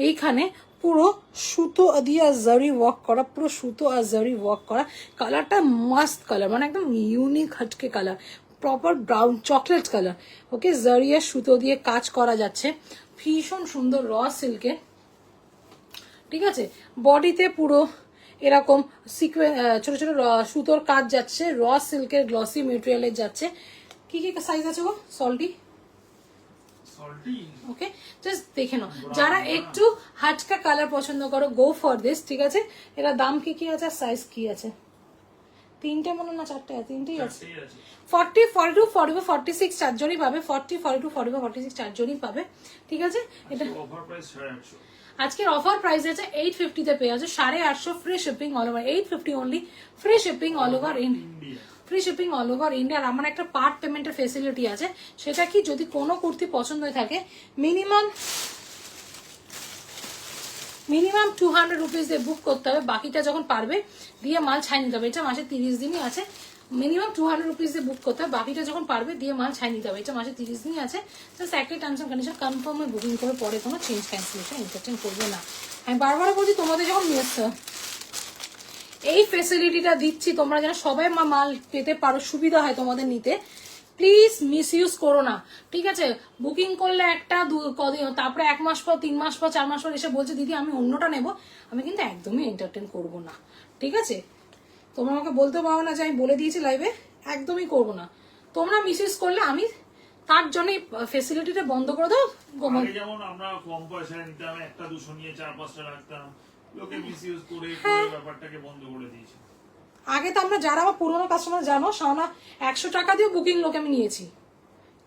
এইখানে পুরো সুতো দিয়ে জারি ওয়ার্ক করা, পুরো সুতো আর জারি ওয়ার্ক করা, কালারটা মাস্ট কালার, মানে একদম ইউনিক হাটকে colour, proper brown chocolate colour, okay. জারিয়া সুতো দিয়ে কাজ করা যাচ্ছে, ভীষণ সুন্দর র সিল্কে, ঠিক আছে। বডিতে পুরো এরকম ছোট ছোট সুতোর কাজ যাচ্ছে, র সিল্কের গ্লসি মেটেরিয়ালের যাচ্ছে। কি কি সাইজ আছে গো সল্টি? ওকে, জাস্ট দেখে নাও, যারা একটু হাটকা কালার পছন্দ করো গো ফর দিস, ঠিক আছে। এটা দাম কি কি আছে, সাইজ কি আছে? তিনটে মনে না চারটে? তিনটেই আছে। 40, 42, 44, 46 চারজনই পাবে, 40, 42, 44, 46 চারজনই পাবে, ঠিক আছে। এটা আজকের অফার প্রাইস আছে 850 তে পেয়ে আছে 850, free shipping all over, 850 only, free shipping all over India, free shipping all over India. আর আমার একটা পার্ট পেমেন্টের ফেসিলিটি আছে, সেটা কি, যদি কোনো কুর্তি পছন্দ হয়ে থাকে মিনিমাম 200 রুপিস দিয়ে বুক করতে হবে, বাকিটা যখন পারবে দিয়ে মাল ছাই নিতে হবে। এটা মাসে 30 দিনই আছে, মিনিমাম 200 রুপিস দিয়ে বুক করতে হবে, বাকিটা যখন পারবে দিয়ে মাল ছাই নিতে হবে। এটা মাসে 30 দিনই আছে, জাস্ট একটাই টার্মস এন্ড কন্ডিশন, কনফার্মে বুকিং করে পরে কোনো চেঞ্জ ক্যান্সেলেশন এন্টারটেইন করবে না। আমি বারবার বলছি তোমাদের যখন এই ফেসিলিটিটা দিচ্ছি তোমরা যেন সবাই মাল পেতে পারো, সুবিধা হয় তোমাদের নিতে, প্লিজ মিস ইউজ করো না, ঠিক আছে। বুকিং করলে একটা কদিন, তারপরে 1 মাস পর, 3 মাস পর, 4 মাস পর এসে বলছে দিদি আমি অন্যটা নেবো, আমি কিন্তু একদমই এন্টারটেন করবো না, ঠিক আছে। তোমরা আমাকে বলতে পারো না যে আমি বলে দিয়েছি লাইভে, একদমই করবো না। তোমরা মিস ইউজ করলে আমি তার জন্য ফেসিলিটিটা বন্ধ করে দাও। যেমন আমরা কম পয়সায় নিতাম, একটা 200 নিয়ে 4-5টা রাখতাম, লোকে মিস ইউজ করে ব্যাপারটাকে বন্ধ করে দিয়েছে। আগে তো আমরা, যারা আমার পুরোনো কাস্টমার জানো, সামনা 100 টাকা দিয়েও বুকিং লোক আমি নিয়েছি,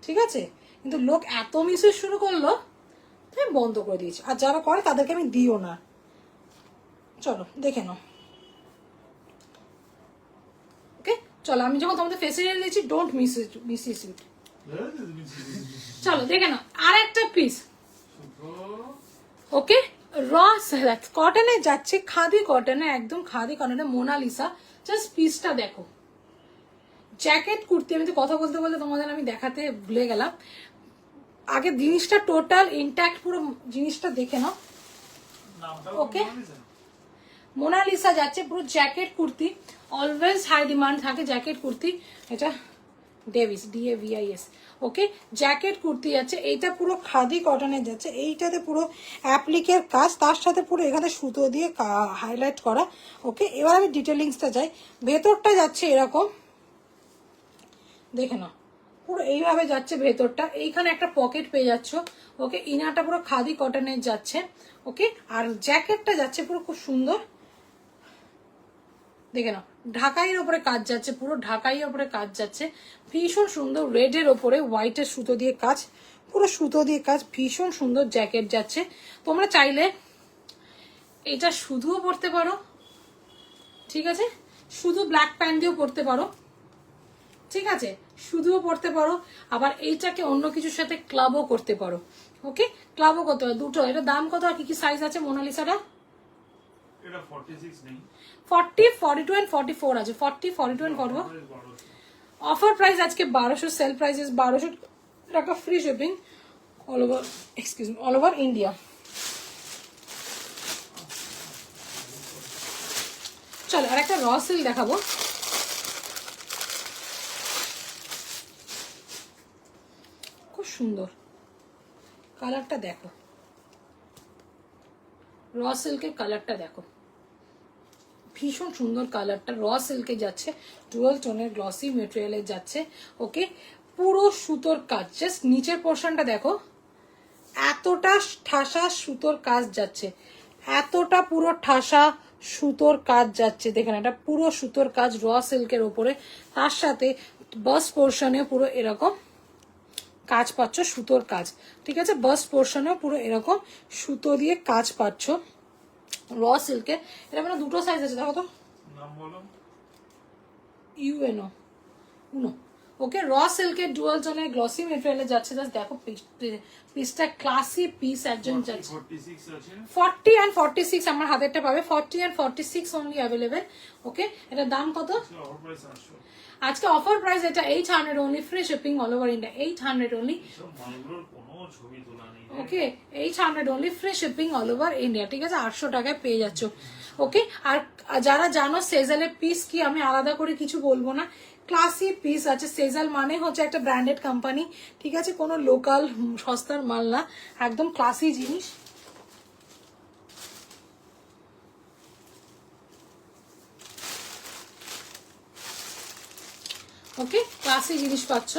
ঠিক আছে। কিন্তু লোক এত মিস ইউজ শুরু করলো, আমি বন্ধ করে দিয়েছি। আর যারা করে তাদেরকে আমি দিও না। চলো দেখে নাও, ওকে। চলো আমি যখন তোমাদের ফেসিলিটি দিচ্ছি, ডোন্ট মিস ইট। চলো দেখে নাও আর একটা পিস, ওকে। র সিল্ক কটনে যাচ্ছে, খাদি কটনে, একদম খাদি কটনে, মোনালিসা। জাস্ট পিসটা দেখো, জ্যাকেট কুর্তি। আমি তো কথা বলতে বলতে তোমাদের আমি দেখাতে ভুলে গেলাম, আগে জিনিসটা টোটাল ইনট্যাক্ট পুরো জিনিসটা দেখে নাও, ওকে। মোনালিসা যাচ্ছে, পুরো jacket kurti, always high demand থাকে জ্যাকেট কুর্তি। এটা Davis, DAVIS, okay. Jacket kurti যাচ্ছে, এইটা পুরো খাদি কটনের যাচ্ছে, এইটাতে পুরো অ্যাপ্লিকের কাজ, তার সাথে পুরো এখানে সুতো দিয়ে হাইলাইট করা, ওকে। এবার আমি ডিটেলিংসটা যাই, ভেতরটা যাচ্ছে এরকম, দেখে নাও, পুরো এইভাবে যাচ্ছে ভেতরটা, এইখানে একটা পকেট পেয়ে যাচ্ছ, ওকে। ইনারটা পুরো খাদি কটনের যাচ্ছে, ওকে। আর জ্যাকেটটা যাচ্ছে পুরো খুব সুন্দর, দেখে নাও, ঢাকাইয়ের ওপরে কাজ যাচ্ছে, পুরো ঢাকাইয়ের ওপরে কাজ যাচ্ছে, ভীষণ সুন্দর, রেডের ওপরে হোয়াইটের সুতো দিয়ে কাজ, পুরো সুতো দিয়ে কাজ, ভীষণ সুন্দর জ্যাকেট যাচ্ছে। তোমরা চাইলে এটা শুধুও পরতে পারো, ঠিক আছে, শুধু ব্ল্যাক প্যান্ট দিয়েও পরতে পারো, ঠিক আছে, শুধুও পরতে পারো, আবার এইটাকে অন্য কিছুর সাথে ক্লাবও করতে পারো, ওকে ক্লাবও কত দুটো, এটা দাম কত আর কি কি সাইজ আছে মোনালিসাটা? এটা 46 নেই, 40, 42 and 44 আছে, 40, 42 and 44। অফার প্রাইস আজকে 1200, সেল প্রাইস ইজ 1200 টাকা, free shipping all over, excuse me, all over India. চলো আর একটা র সিল্ক দেখাবো। খুব সুন্দর কালারটা দেখো, র সিল্কের কালারটা দেখো, ভীষণ সুন্দর কালারটা, র সিল্কে যাচ্ছে, ডুয়াল টোনের গ্লসি মেটেরিয়ালে যাচ্ছে। ওকে পুরো সুতোর কাজ, জাস্ট নিচের পোর্শনটা দেখো, এতটা ঠাসা সুতোর কাজ যাচ্ছে, এতটা পুরো ঠাসা সুতোর কাজ যাচ্ছে। দেখেন এটা পুরো সুতোর কাজ র সিল্কের ওপরে, তার সাথে বাস্ট পোর্শনে পুরো এরকম কাজ পাচ্ছ, সুতোর কাজ, ঠিক আছে। বাস্ট পোর্শনেও পুরো এরকম সুতো দিয়ে কাজ পাচ্ছ র সিল্কে। এটা মানে দুটো সাইজ আছে, দেখো তো, নাম বলো, ইউএনও উনো। ওকে র সিল্কের ডুয়াল টোনের গ্লসি মেটেরিয়ালে যাচ্ছে, জাস্ট দেখো পিসটা ক্লাসি পিস একজন যাচ্ছে। 46 আছে, 40 and 46 আমার হাতেরটা পাবে, 40 and 46 অনলি অ্যাভেলেবেল। ওকে এটার দাম কত অফার প্রাইস 800। আজকে? অফার প্রাইস এটা 800 only, free shipping all over India, 800 only. সব মালগুলোর কোনো ছবি তোলা নেই। ওকে 800 only, free shipping all over India, ঠিক আছে। 800 টাকায় পেয়ে যাচ্ছ। ওকে আর যারা জানো সেজালের পিস কি, আমি আলাদা করে কিছু বলবো না, ক্লাসি পিস আছে। সেজাল মানে হচ্ছে একটা ব্র্যান্ডেড কোম্পানি, ঠিক আছে, কোনো লোকাল সস্তার মাল না, একদম ক্লাসি জিনিস। ওকে ক্লাসি জিনিস পাচ্ছ।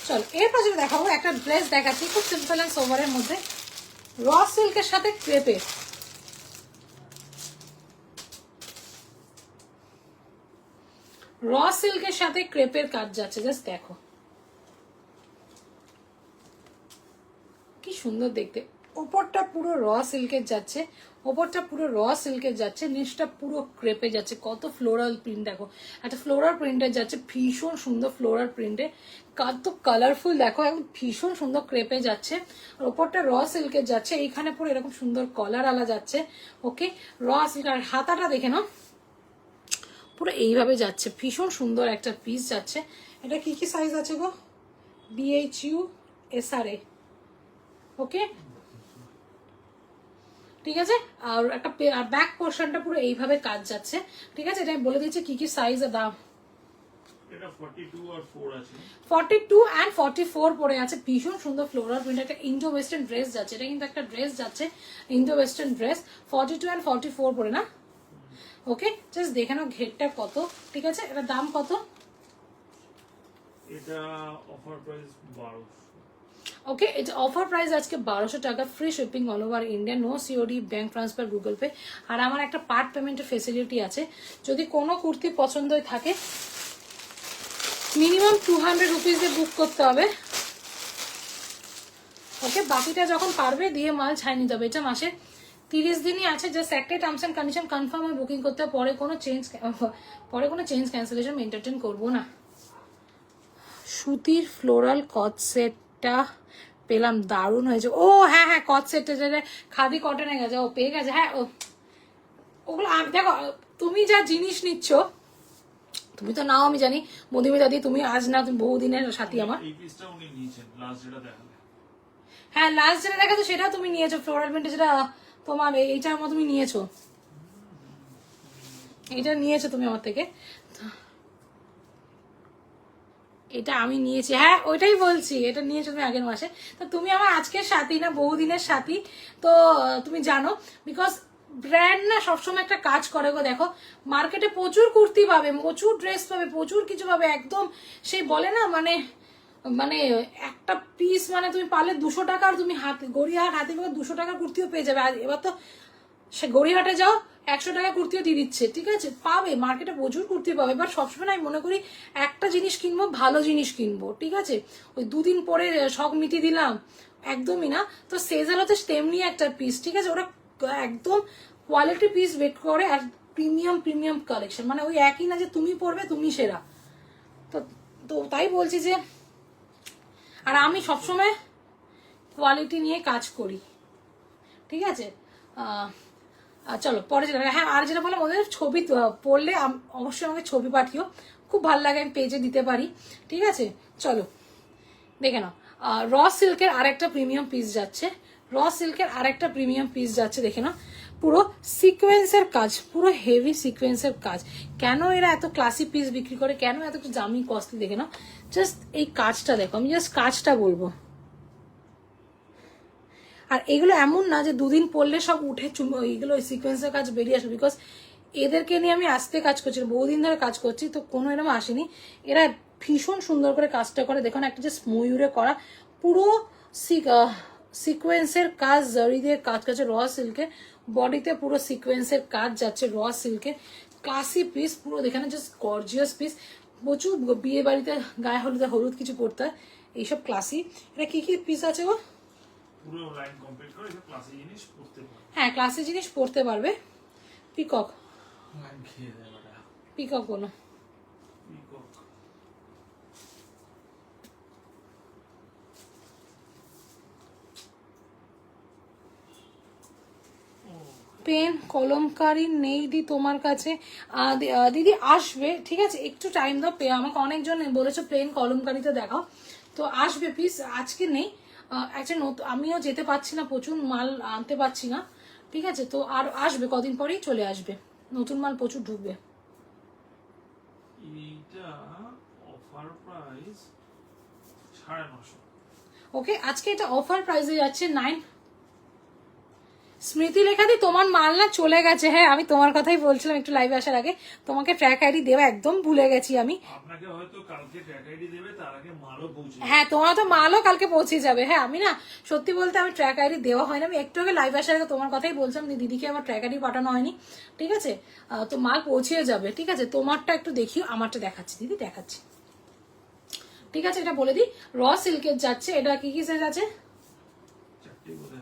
চলো এরপর যেটা দেখাবো, একটা ড্রেস দেখাচ্ছি খুব সিম্পল অ্যান্ড সোভারের মধ্যে, র সিল্কের সাথে ক্রেপের, র সিল্কের সাথে ক্রেপের কাজ যাচ্ছে, জাস্ট দেখো কি সুন্দর দেখতে। ওপরটা পুরো র সিল্কের যাচ্ছে, ওপরটা পুরো র সিল্কের যাচ্ছে, নিচটা পুরো ক্রেপে যাচ্ছে। কত ফ্লোরাল প্রিন্ট দেখো, একটা ফ্লোরাল প্রিন্টের যাচ্ছে, ভীষণ সুন্দর ফ্লোরাল প্রিন্টে, কত কালারফুল দেখো, একদম ভীষণ সুন্দর ক্রেপে যাচ্ছে। আর ওপরটা র সিল্কের যাচ্ছে, এইখানে পুরো এরকম সুন্দর কলার আলা যাচ্ছে। ওকে র সিল্ক, আর হাতাটা দেখে নাও পুরো এইভাবে যাচ্ছে, ভীষণ সুন্দর একটা পিস যাচ্ছে। এটা কি কি সাইজ আছে গো? BHU SRA। ওকে ঠিক আছে, আর একটা ব্যাক পোর্শনটা পুরো এইভাবে কাজ যাচ্ছে, ঠিক আছে। এটা আমি বলে দিচ্ছি কি কি সাইজ আর দাম। এটা 42 আর 4 আছে, 42 and 44 পরে আছে, ভীষণ সুন্দর ফ্লোরাল প্রিন্ট, একটা ইন্ডো ওয়েস্টার্ন ড্রেস যাচ্ছে, এটা কিন্তু একটা ড্রেস যাচ্ছে ইন্ডো ওয়েস্টার্ন ড্রেস, 42 and 44 পরে না। ওকে জাস্ট দেখে নাও ঘেরটা কত, ঠিক আছে। এটা দাম কত? এটা অফার প্রাইস 1200। ওকে এটা অফার প্রাইস আজকে 1200 টাকা, free shipping all over India, no COD, bank transfer, Google Pay. আর আমার একটা পার্ট পেমেন্টের ফেসিলিটি আছে, যদি কোনো কুর্তি পছন্দ থাকে মিনিমাম 200 রুপিসে বুক করতে হবে। ওকে বাকিটা যখন পারবে দিয়ে মাল ছাই নিতে হবে। এটা মাসে 30 দিনই আছে, জাস্ট একটাই টার্মস অ্যান্ড কন্ডিশন, কনফার্ম হয় বুকিং করতে হবে, পরে কোনো চেঞ্জ ক্যান্সেলেশন আমি এন্টারটেন করবো না। সুতির ফ্লোরাল কট সেটটা পেলাম, দারুণ হয়েছে। ও হ্যাঁ হ্যাঁ কট সেটটা যেটা খাদি কটনে গেছে, ও পেয়ে গেছে। হ্যাঁ ওগুলো দেখো তুমি যা জিনিস নিচ্ছ, তুমি তো নাও আমি জানি, মধুমিতা দি তুমি আজ না, তুমি বহুদিনের সাথী আমার। এই পিসটা উনি নিয়েছেন লাস্ট যেটা দেখালে। হ্যাঁ লাস্ট যেটা দেখাতো সেটা তুমি নিয়েছো, ফ্লোরাল প্রিন্টে যেটা তোমার এইটার মতো তুমি নিয়েছো, এইটা নিয়েছো তুমি আমার থেকে, এটা আমি নিয়েছি। হ্যাঁ ওইটাই বলছি, এটা নিয়েছো তুমি আগের মাসে। তো তুমি আমার আজকের সাথী না, বহুদিনের সাথী, তো তুমি জানো। বিকজ ব্র্যান্ড না সবসময় একটা কাজ করে গো। দেখো মার্কেটে প্রচুর কুর্তি পাবে, প্রচুর ড্রেস পাবে, প্রচুর কিছু পাবে, একদম সেই বলে না মানে মানে একটা পিস মানে তুমি পারলে 200 টাকার, তুমি গড়িয়াহাট হাতে 200 টাকার কুর্তিও পেয়ে যাবে। আর এবার তো সে গড়িয়াহাটে যাও 100 টাকা কুর্তিও দিয়ে দিচ্ছে, ঠিক আছে, পাবে মার্কেটে প্রচুর কুর্তি পাবে। এবার সবসময় আমি মনে করি একটা জিনিস কিনবো, ভালো জিনিস কিনবো, ঠিক আছে। ওই দুদিন পরে শখ মিটি দিলাম একদমই না। তো সেজাল হচ্ছে তেমনি একটা পিস, ঠিক আছে, ওরা একদম কোয়ালিটি পিস বের করে, আর প্রিমিয়াম কালেকশন, মানে ওই একই না যে তুমি পরবে তুমি সেরা। তো তো তাই বলছি যে, আর আমি সবসময় কোয়ালিটি নিয়ে কাজ করি, ঠিক আছে। চলো পরে যেটা, হ্যাঁ আর যেটা বললাম ওদের ছবি পড়লে অবশ্যই আমাকে ছবি পাঠিও, খুব ভালো লাগে, আমি পেজে দিতে পারি, ঠিক আছে। চলো দেখে নাও, র সিল্কের আরেকটা প্রিমিয়াম পিস যাচ্ছে, র সিল্কের আরেকটা প্রিমিয়াম পিস যাচ্ছে, দেখে নাও পুরো সিকোয়েন্সের কাজ, পুরো হেভি সিকোয়েন্সের কাজ। কেন এরা এত ক্লাসি পিস বিক্রি করে, কেন এত দামি কস্টলি, দেখে নাও জাস্ট এই কাজটা দেখো, আমি জাস্ট কাজটা বলবো। আর এগুলো এমন না যে দুদিন পরলে সব উঠে এইগুলো সিকোয়েন্সের কাজ বেরিয়ে আসবে, বিকজ এদেরকে নিয়ে আমি আজকে কাজ করছি, বহুদিন ধরে কাজ করছি, তো কোনো এরকম আসেনি। এরা ভীষণ সুন্দর করে কাজটা করে, দেখুন একটা যে ময়ূরে করা পুরো সিকোয়েন্সের কাজ, জরি দিয়ে কাজ করছে র সিল্কের, বডিতে পুরো সিকোয়েন্সের কাজ যাচ্ছে র সিল্কের, ক্লাসি পিস পুরো, দেখেন জাস্ট গর্জিয়াস পিস। প্রচুর বিয়ে বাড়িতে গায়ে হলুদ কিছু পড়তে হয়, এইসব ক্লাসি। এটা কি কি পিস আছে গো? পুরো লাইন কমপ্লিট করে এই ক্লাসি জিনিস পড়তে পারবে। হ্যাঁ ক্লাসি জিনিস পড়তে পারবে। পিকক, লাইন খেয়ে দেয় ওটা। পিকক বলো। পিকক। পেন কলমকারি নেই দি তোমার কাছে? দিদি আসবে, ঠিক আছে, একটু টাইম দাও। আমাকে অনেকজন বলেছো প্লেন কলমকারিতে দেখাও, তো আসবে পিস, আজকে নেই। আমিও যেতে পারছি না, প্রচুর মাল আনতে পারছি না, ঠিক আছে, তো আর আসবে কদিন পরেই চলে আসবে, নতুন মাল প্রচুর ঢুকবে। এইটা অফার প্রাইস 950। ওকে আজকে এটা অফার প্রাইসে যাচ্ছে 9। স্মৃতি লেখা দি তোমার মাল না চলে গেছে, হ্যাঁ আমি তোমার কথাই বলছিলাম একটু লাইভে আসার আগে, তোমাকে ট্র্যাক আইডি দেওয়া একদম ভুলে গেছি আমি। আপনাকে হয়তো কালকে ট্র্যাক আইডি দেবে, তার আগে মালও পৌঁছে যাবে। হ্যাঁ তোমার তো মালও কালকে পৌঁছে যাবে। হ্যাঁ আমি না সত্যি বলতে আমি ট্র্যাক আইডি দেওয়া হয় না, আমি একটু আগে লাইভ আসার আগে তোমার কথাই বলছিলাম, দিদিকে আমার ট্র্যাক আইডি পাঠানো হয়নি, ঠিক আছে, তো মাল পৌঁছে যাবে, ঠিক আছে। তোমারটা একটু দেখিও, আমারটা দেখাচ্ছি দিদি, দেখাচ্ছি, ঠিক আছে। এটা বলে দিই, র সিল্কের যাচ্ছে, এটা কি কি সাইজ আছে?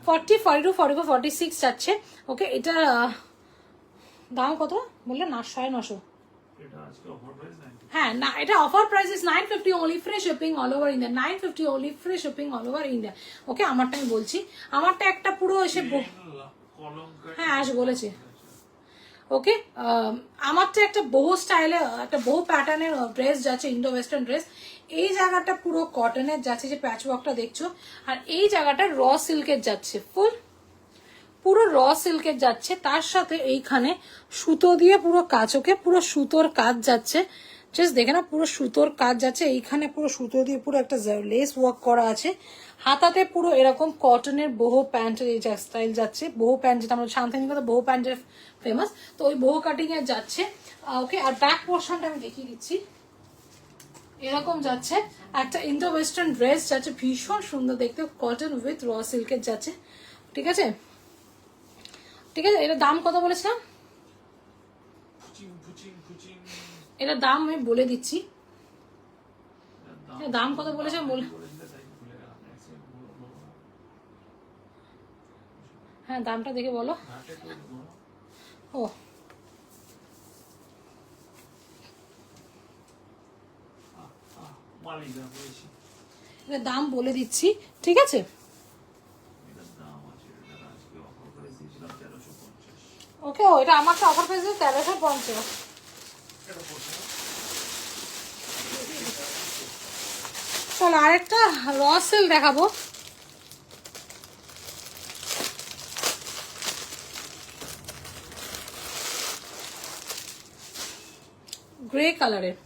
40, 42, 44, 46 যাচ্ছে। ওকে এটা দাম কত বললে না? 950। এটা আজকে অফার প্রাইস 90। হ্যাঁ না এটা offer price is 950 only, free shipping all over India, 950 only, free shipping all over India. Okay আমারটা আমি বলছি, আমারটা একটা পুরো এসে কলমকারি। হ্যাঁ আজ বলেছি। ওকে আমারটা একটা বহু স্টাইলে, একটা বহু প্যাটার্নের ড্রেস যাচ্ছে, ইন্ডো ওয়েস্টার্ন ড্রেস। এই জায়গাটা পুরো কটনের যাচ্ছে, যে প্যাচওয়ার্কটা দেখছো, আর এই জায়গাটা র সিল্কের যাচ্ছে, পুরো র সিল্কের যাচ্ছে, তার সাথে এইখানে সুতো দিয়ে পুরো কাজ, ওকে পুরো সুতোর কাজ যাচ্ছে, জাস্ট দেখে না পুরো সুতোর কাজ যাচ্ছে, এইখানে পুরো সুতো দিয়ে পুরো একটা লেস ওয়ার্ক করা আছে, হাতাতে পুরো এরকম কটনের বহু প্যান্টের এই স্টাইল যাচ্ছে, বহু প্যান্ট যেটা আমরা শান্তিনিকেতনে বহু প্যান্টের ফেমাস, তো ওই বহু কাটিং এর যাচ্ছে। ওকে আর ব্যাক পোর্শনটা আমি দেখিয়ে দিচ্ছি, এরকম যাচ্ছে, একটা ইন্ডো ওয়েস্টার্ন ড্রেস যাচ্ছে, ভীষণ সুন্দর দেখতে, কটন উইথ র সিল্কের যাচ্ছে, ঠিক আছে, ঠিক আছে। এটার দাম কত বলেছিলাম? এটার দাম আমি বলে দিচ্ছি, দাম কত বলেছিলাম বলে, হ্যাঁ দামটা দেখে বলো। ও এটার দাম বলে দিচ্ছি, ঠিক আছে। ওকে ও এটা আমারটা অফার প্রাইস 1350। চলো আরেকটা র সিল্ক দেখাবো, গ্রে কালারের,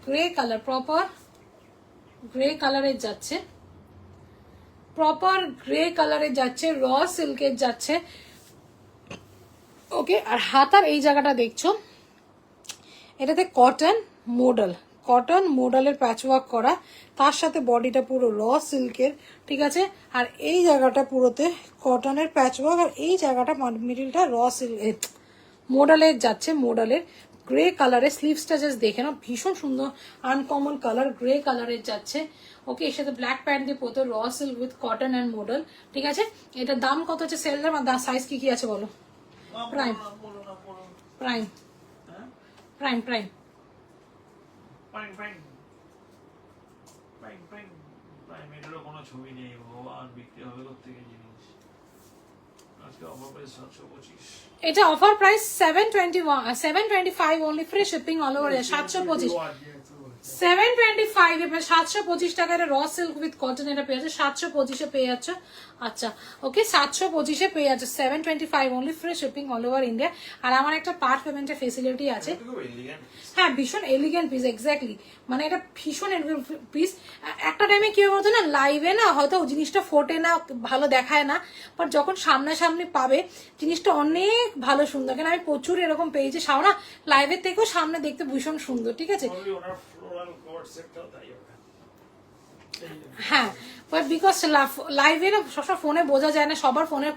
গ্রে কালার, প্রপার গ্রে কালারের যাচ্ছে, প্রপার গ্রে কালারের যাচ্ছে, র সিল্কের যাচ্ছে, ওকে। আর হাতার এই জায়গাটা দেখছো, এটাতে কটন মোডালের প্যাচওয়ার্ক করা, তার সাথে বডিটা পুরো র সিল্কের, ঠিক আছে। আর এই জায়গাটা পুরোতে কটনের প্যাচওয়ার্ক, আর এই জায়গাটা মিডিলটা র সিল্ক মোডালের যাচ্ছে, মোডালের গ্রে কালারের, স্লিভসটা জাস্ট দেখে না ভীষণ সুন্দর আনকমন কালার, গ্রে কালারের যাচ্ছে, ওকে। এর সাথে ব্ল্যাক প্যান্ট দিয়ে পরতো, র silk with cotton and modal, ঠিক আছে। এটার দাম কত হচ্ছে সেল দাম? আর সাইজ কি কি আছে বলো? প্রাইম প্রাইম প্রাইম প্রাইম প্রাইমেটেরও কোনো ছবি নেই, ভগবান বিক্রি হবে কোথেকে জিনিস। আজকে অফার প্রাইস 725। এটা offer price 725 only, free shipping all over. 725 725 এ 725 টাকার র সিল্ক উইথ কটন এটা পেয়ে যাচ্ছে, 725 এ পেয়ে যাচ্ছে। আচ্ছা ওকে, 725 এ পেয়ে যাচ্ছে, 725 only, free shipping all over India. আর আমার একটা পার্ট পেমেন্টের ফেসিলিটি আছে। হ্যাঁ, ভীষণ এলিগেন্ট পিস, এক্স্যাক্টলি, মানে এটা ভীষণ পিস। একটা টাইমে কি বলতো না, লাইভে না হয়তো জিনিসটা ফোটে না, ভালো দেখায় না, বাট যখন সামনাসামনি পাবে জিনিসটা অনেক ভালো সুন্দর। কেন আমি প্রচুর এরকম পেয়েছি, শাওনা লাইভের থেকেও সামনে দেখতে ভীষণ সুন্দর, ঠিক আছে। হ্যাঁ, বাট বিকজ লাইভে না সবসময় ফোনে বোঝা যায় না, সবার ফোনের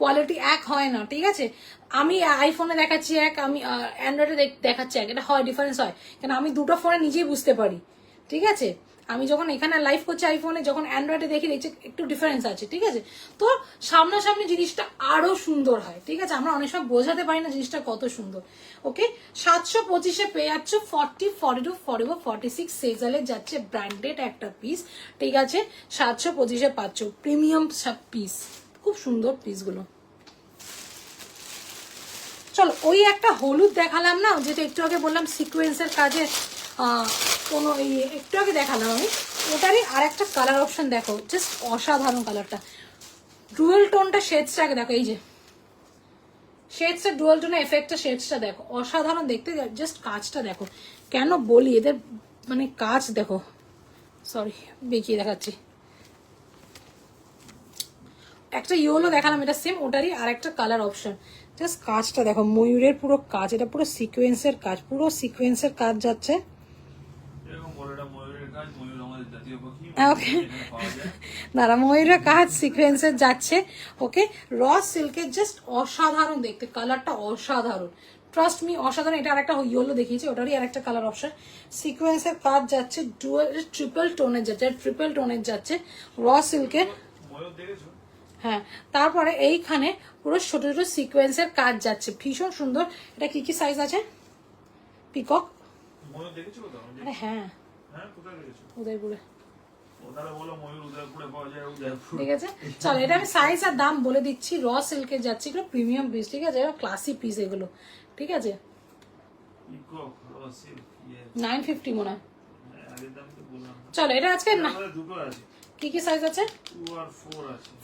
কোয়ালিটি এক হয় না, ঠিক আছে। আমি আইফোনে দেখাচ্ছি এক, আমি অ্যান্ড্রয়েডে দেখাচ্ছি এক, এটা হয়, ডিফারেন্স হয়। কেন আমি দুটো ফোনে নিজেই বুঝতে পারি, ঠিক আছে। আমি যখন এখানে লাইভ করছি আইফোনে, যখন অ্যান্ড্রয়েডে দেখি দেখছি একটু ডিফারেন্স আছে, ঠিক আছে। তো সামনাসামনি জিনিসটা আরো সুন্দর হয়, ঠিক আছে। আমরা অনেক সময় বোঝাতে পারি না জিনিসটা কত সুন্দর। ওকে, 725 পেয়ে যাচ্ছে 40, 42, 44, 46 সেজালে যাচ্ছে, ব্র্যান্ডেড একটা পিস, ঠিক আছে। 725 পাচ্ছ, প্রিমিয়াম পিস, খুব সুন্দর পিসগুলো। চলো, ওই একটা হলুদ দেখালাম না, যেটা একটু আগে বললাম সিকোয়েন্সের কাজে কোনো একটু আগে দেখালাম আমি, ওটারই আর একটা কালার অপশন দেখো, জাস্ট অসাধারণ কালারটা। ডুয়েল টোনটা শেডসটাকে দেখো, এই যে শেডসটা ডুয়েল টোনের এফেক্টটা, শেডসটা দেখো, অসাধারণ দেখতে। জাস্ট কাজটা দেখো, কেন বলি এদের মানে কাজ দেখো, সরি বেঁকিয়ে দেখাচ্ছি। একটা ইয়েলো দেখালাম, এটা সেম ওটারই আর একটা কালার অপশন। জাস্ট কাজটা দেখো, ময়ূরের পুরো কাজ, এটা পুরো সিকোয়েন্সের কাজ, পুরো সিকোয়েন্সের কাজ যাচ্ছে। দাঁড়া, ময়ূরের কাজ সিকোয়েন্সের যাচ্ছে। ওকে, র সিল্কের জাস্ট অসাধারণ দেখতে, কালারটা অসাধারণ, ট্রাস্ট মি অসাধারণ। এটা আরেকটা ইয়েলো দেখিয়েছি, ওটারই আরেকটা কালার অপশন। সিকোয়েন্সের কাজ যাচ্ছে, ডুয়াল ট্রিপল টোনের যাচ্ছে, ট্রিপল টোনের যাচ্ছে র সিল্কের। হ্যাঁ, তারপরে এইখানে পুরো ছোট ছোট সিকোয়েন্সের কাজ যাচ্ছে, ভীষণ সুন্দর। এটা কি কি সাইজ আছে? পিকক, আরে হ্যাঁ, উদয়পুরে, ঠিক আছে। চলো, এটা আমি সাইজ আর দাম বলে দিচ্ছি। র সিল্কের যাচ্ছে, এগুলো প্রিমিয়াম পিস, ঠিক আছে, এগুলো ক্লাসি পিস এগুলো, ঠিক আছে। 950 মনে হয়। চলো, এটা আজকে কি কি সাইজ আছে?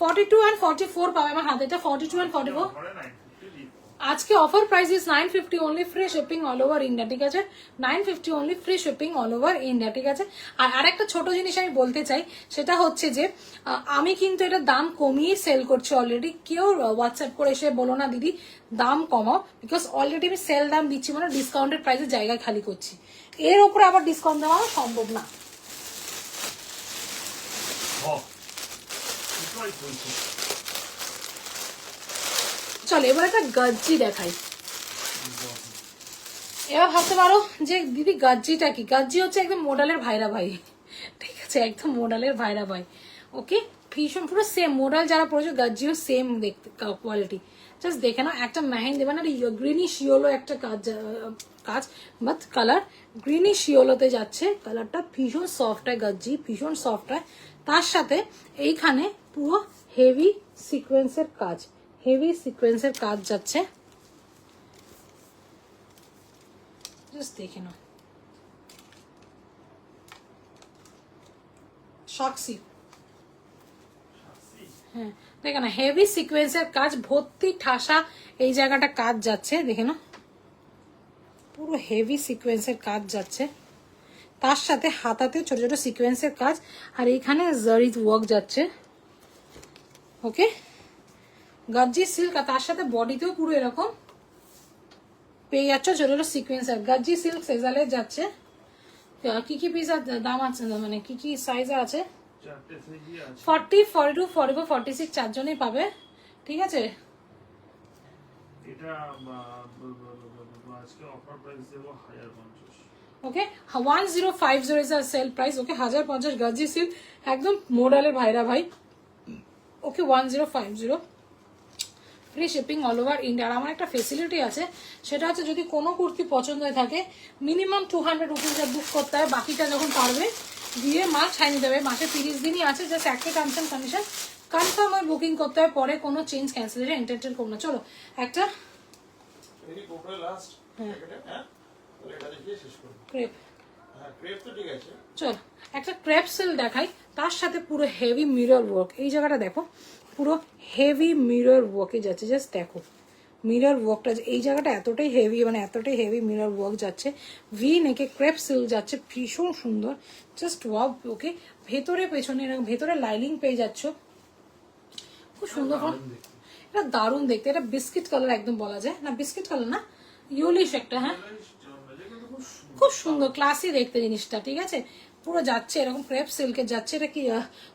42 and 44 পাবে আমার হাতে, এটা 42 and 44। আজকে offer price is 950 only, free shipping all over India, ঠিক আছে। 950 only, free shipping all over India, ঠিক আছে। আর আরেকটা ছোট জিনিস আমি বলতে চাই, সেটা হচ্ছে যে আমি কিন্তু এটা দাম কমিয়ে সেল করছি অলরেডি। কেউ হোয়াটসঅ্যাপ করে এসে বলো না দিদি দাম কমাও, বিকজ অলরেডি আমি সেল দাম দিচ্ছি, মানে ডিসকাউন্টেড প্রাইসের জায়গায় খালি করছি। এর উপরে আবার ডিসকাউন্ট দেওয়া সম্ভব না। চলো, এবার একটা গাজ্জি দেখাই। এবার ভাবতে পারো যে দিদি গাজ্জিটা কি? গাজ্জি হচ্ছে একদম মোডালের ভাইরা ভাই, ঠিক আছে, একদম মোডালের ভাইরা ভাই। ওকে, ভীষণ পুরো সেম মোডাল যারা পড়েছে, গাজ্জিও সেম দেখতে কোয়ালিটি। জাস্ট দেখে নাও, একটা মেহেন্দি মানে গ্রিনিশ ইয়েলো একটা কাজ বাট কালার গ্রিনিশ ইয়েলোতে যাচ্ছে, কালারটা ভীষণ সফট হয়, গাজ্জি ভীষণ সফট হয়। তার সাথে এইখানে পুরো হেভি সিকোয়েন্সের কাজ, হেভি সিকোয়েন্সের কাজ যাচ্ছে, জাস্ট দেখে নাও। সাক্ষী, হ্যাঁ দেখে না, হেভি সিকোয়েন্সের কাজ, ভর্তি ঠাসা এই জায়গাটা কাজ যাচ্ছে, দেখে না, পুরো হেভি সিকোয়েন্সের কাজ যাচ্ছে। তার সাথে হাতাতে ছোট ছোট সিকোয়েন্সের কাজ, আর এইখানে জারি ওয়ার্ক যাচ্ছে। ওকে, গাজ্জি সিল্ক, আর তার সাথে বডিতেও পুরো এরকম পেয়ে যাচ্ছ ছোট ছোট সিকোয়েন্সের। গাজ্জি সিল্ক সেজালে যাচ্ছে। কি কি পিস আর দাম আছে, মানে কি কি সাইজ আছে? 40, 42, 44, 46 চারজনই পাবে, ঠিক আছে। এটা আজকে অফার প্রাইস দেব 1050। Okay, 1050 is a sale price. Okay, 1050 গাজ্জি সিল্ক, একদম মোডালের ভাইরা ভাই। Okay, 1050 free shipping all over India. আর আমার একটা ফেসিলিটি আছে, সেটা হচ্ছে যদি কোনো কুর্তি পছন্দ হয়ে থাকে মিনিমাম 200 রুপিস বুক করতে হয়, বাকিটা যখন পারবে দিয়ে মাল ছাই নিতে হবে। মাসে 30 দিনই আছে, জাস্ট একটা টার্মস এন্ড কন্ডিশন, কনফার্ম হয় বুকিং করতে হবে, পরে কোনো চেঞ্জ ক্যান্সেলেশন এন্টারটেন করবো না। চলো একটা এই কোপরে লাস্ট প্যাকেটে, হ্যাঁ তাহলে এটা দেখিয়ে শেষ করব। ক্রেপ, হ্যাঁ ক্রেপ তো ঠিক আছে। চল একটা ক্রেপ সিল দেখাই, তার সাথে পুরো হেভি মিরর ওয়ার্ক। এই জায়গাটা দেখো, পুরো হেভি মিরর ওয়ার্কে যাচ্ছে, জাস্ট দেখো মিরর ওয়ার্কটা, এই জায়গাটা এতটাই হেভি, মানে এতটাই হেভি মিরর ওয়ার্ক যাচ্ছে, ভি নেকে ক্রেপ সিল যাচ্ছে, ভীষণ সুন্দর, জাস্ট ওয়াও। ওকে, ভেতরে পেছনে এরকম ভেতরে লাইনিং পেয়ে যাচ্ছ, খুব সুন্দর। এটা দারুণ দেখতে, এটা বিস্কিট কালার একদম বলা যায় না, বিস্কিট কালার না, ইউলিশ একটা, হ্যাঁ খুব সুন্দর ক্লাসি দেখতে জিনিসটা, ঠিক আছে। পুরো যাচ্ছে এরকম ক্রেপ সিল্কে যাচ্ছে, এটা কি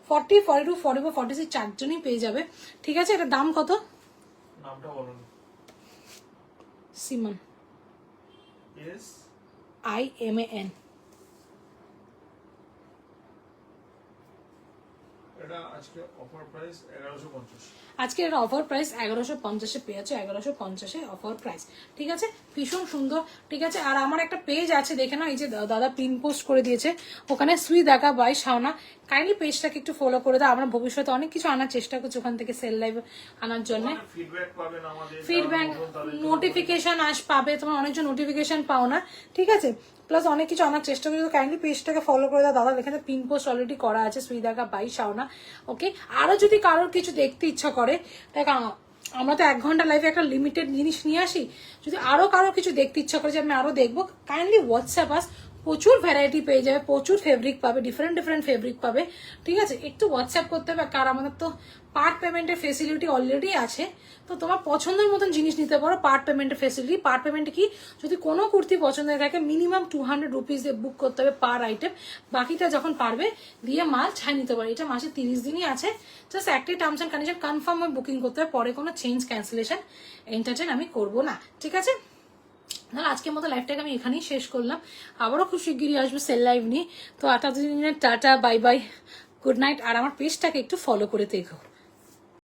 40, 42, 44, 46 চারজনই পেয়ে যাবে, ঠিক আছে। এটা দাম কত? নামটা বলুন। Simon, yes, IMAN। এটা আজকে অফার প্রাইস 1150। আজকে এটা অফার প্রাইস 1150-এ পেয়ে যাচ্ছে, 1150-এ অফার প্রাইস, ঠিক আছে। ভীষণ সুন্দর, ঠিক আছে। আর আমার একটা পেজ আছে, দেখে নাও, এই যে দাদা পিন পোস্ট করে দিয়েছে, ওখানে সুই দেখা বাই শাওনা, কাইন্ডলি পেজটাকে একটু ফলো করে দাও। আমরা ভবিষ্যতে অনেক কিছু আনার চেষ্টা করছি ওখান থেকে, সেল লাইভ আনার জন্য। ফিডব্যাক পাবেন আমাদের, ফিডব্যাক, নোটিফিকেশন পাবে, তোমার অনেকজন নোটিফিকেশন পাও না, ঠিক আছে। প্লাস অনেক কিছু আনার চেষ্টা করি, কাইন্ডলি পেজটাকে ফলো করে দাও। দাদা এখানে পিন পোস্ট অলরেডি করা আছে, সুইদাকা বাই শাওনা, ওকে। আরো যদি কারোর কিছু দেখতে ইচ্ছা করে, দেখ আমরা তো 1 ঘন্টা লাইভে একটা লিমিটেড জিনিস নিয়ে আসি, যদি আরো কারোর কিছু দেখতে ইচ্ছা করে যে আমি আরো দেখবো, কাইন্ডলি হোয়াটসঅ্যাপ আস, প্রচুর ভ্যারাইটি পেয়ে যাবে, প্রচুর ফেব্রিক পাবে, ডিফারেন্ট ডিফারেন্ট ফেব্রিক পাবে, ঠিক আছে। একটু হোয়াটসঅ্যাপ করতে হবে, কারণ আমাদের তো পার্ট পেমেন্টের ফেসিলিটি অলরেডি আছে, তো তোমার পছন্দের মতন জিনিস নিতে পারো। পার্ট পেমেন্টের ফেসিলিটি, পার্ট পেমেন্টে কি, যদি কোনো কুর্তি পছন্দের থাকে মিনিমাম 200 রুপিস দিয়ে বুক করতে হবে পার আইটেম, বাকিটা যখন পারবে দিয়ে মাল ছাই নিতে পারে। এটা মাসে 30 দিনই আছে, জাস্ট একটাই টার্মস অ্যান্ড কন্ডিশন, কনফার্ম হয়ে বুকিং করতে হবে, পরে কোনো চেঞ্জ ক্যান্সেলেশন এন্টারটেন আমি করবো না, ঠিক আছে। তাহলে আজকের মতো লাইভটাকে আমি এখানেই শেষ করলাম, আবারও খুব শিগগিরই আসবো সেল লাইভ নিয়ে। তো এতদিনের tata, bye bye, good night. আর আমার পেজটাকে একটু ফলো করে দেখো।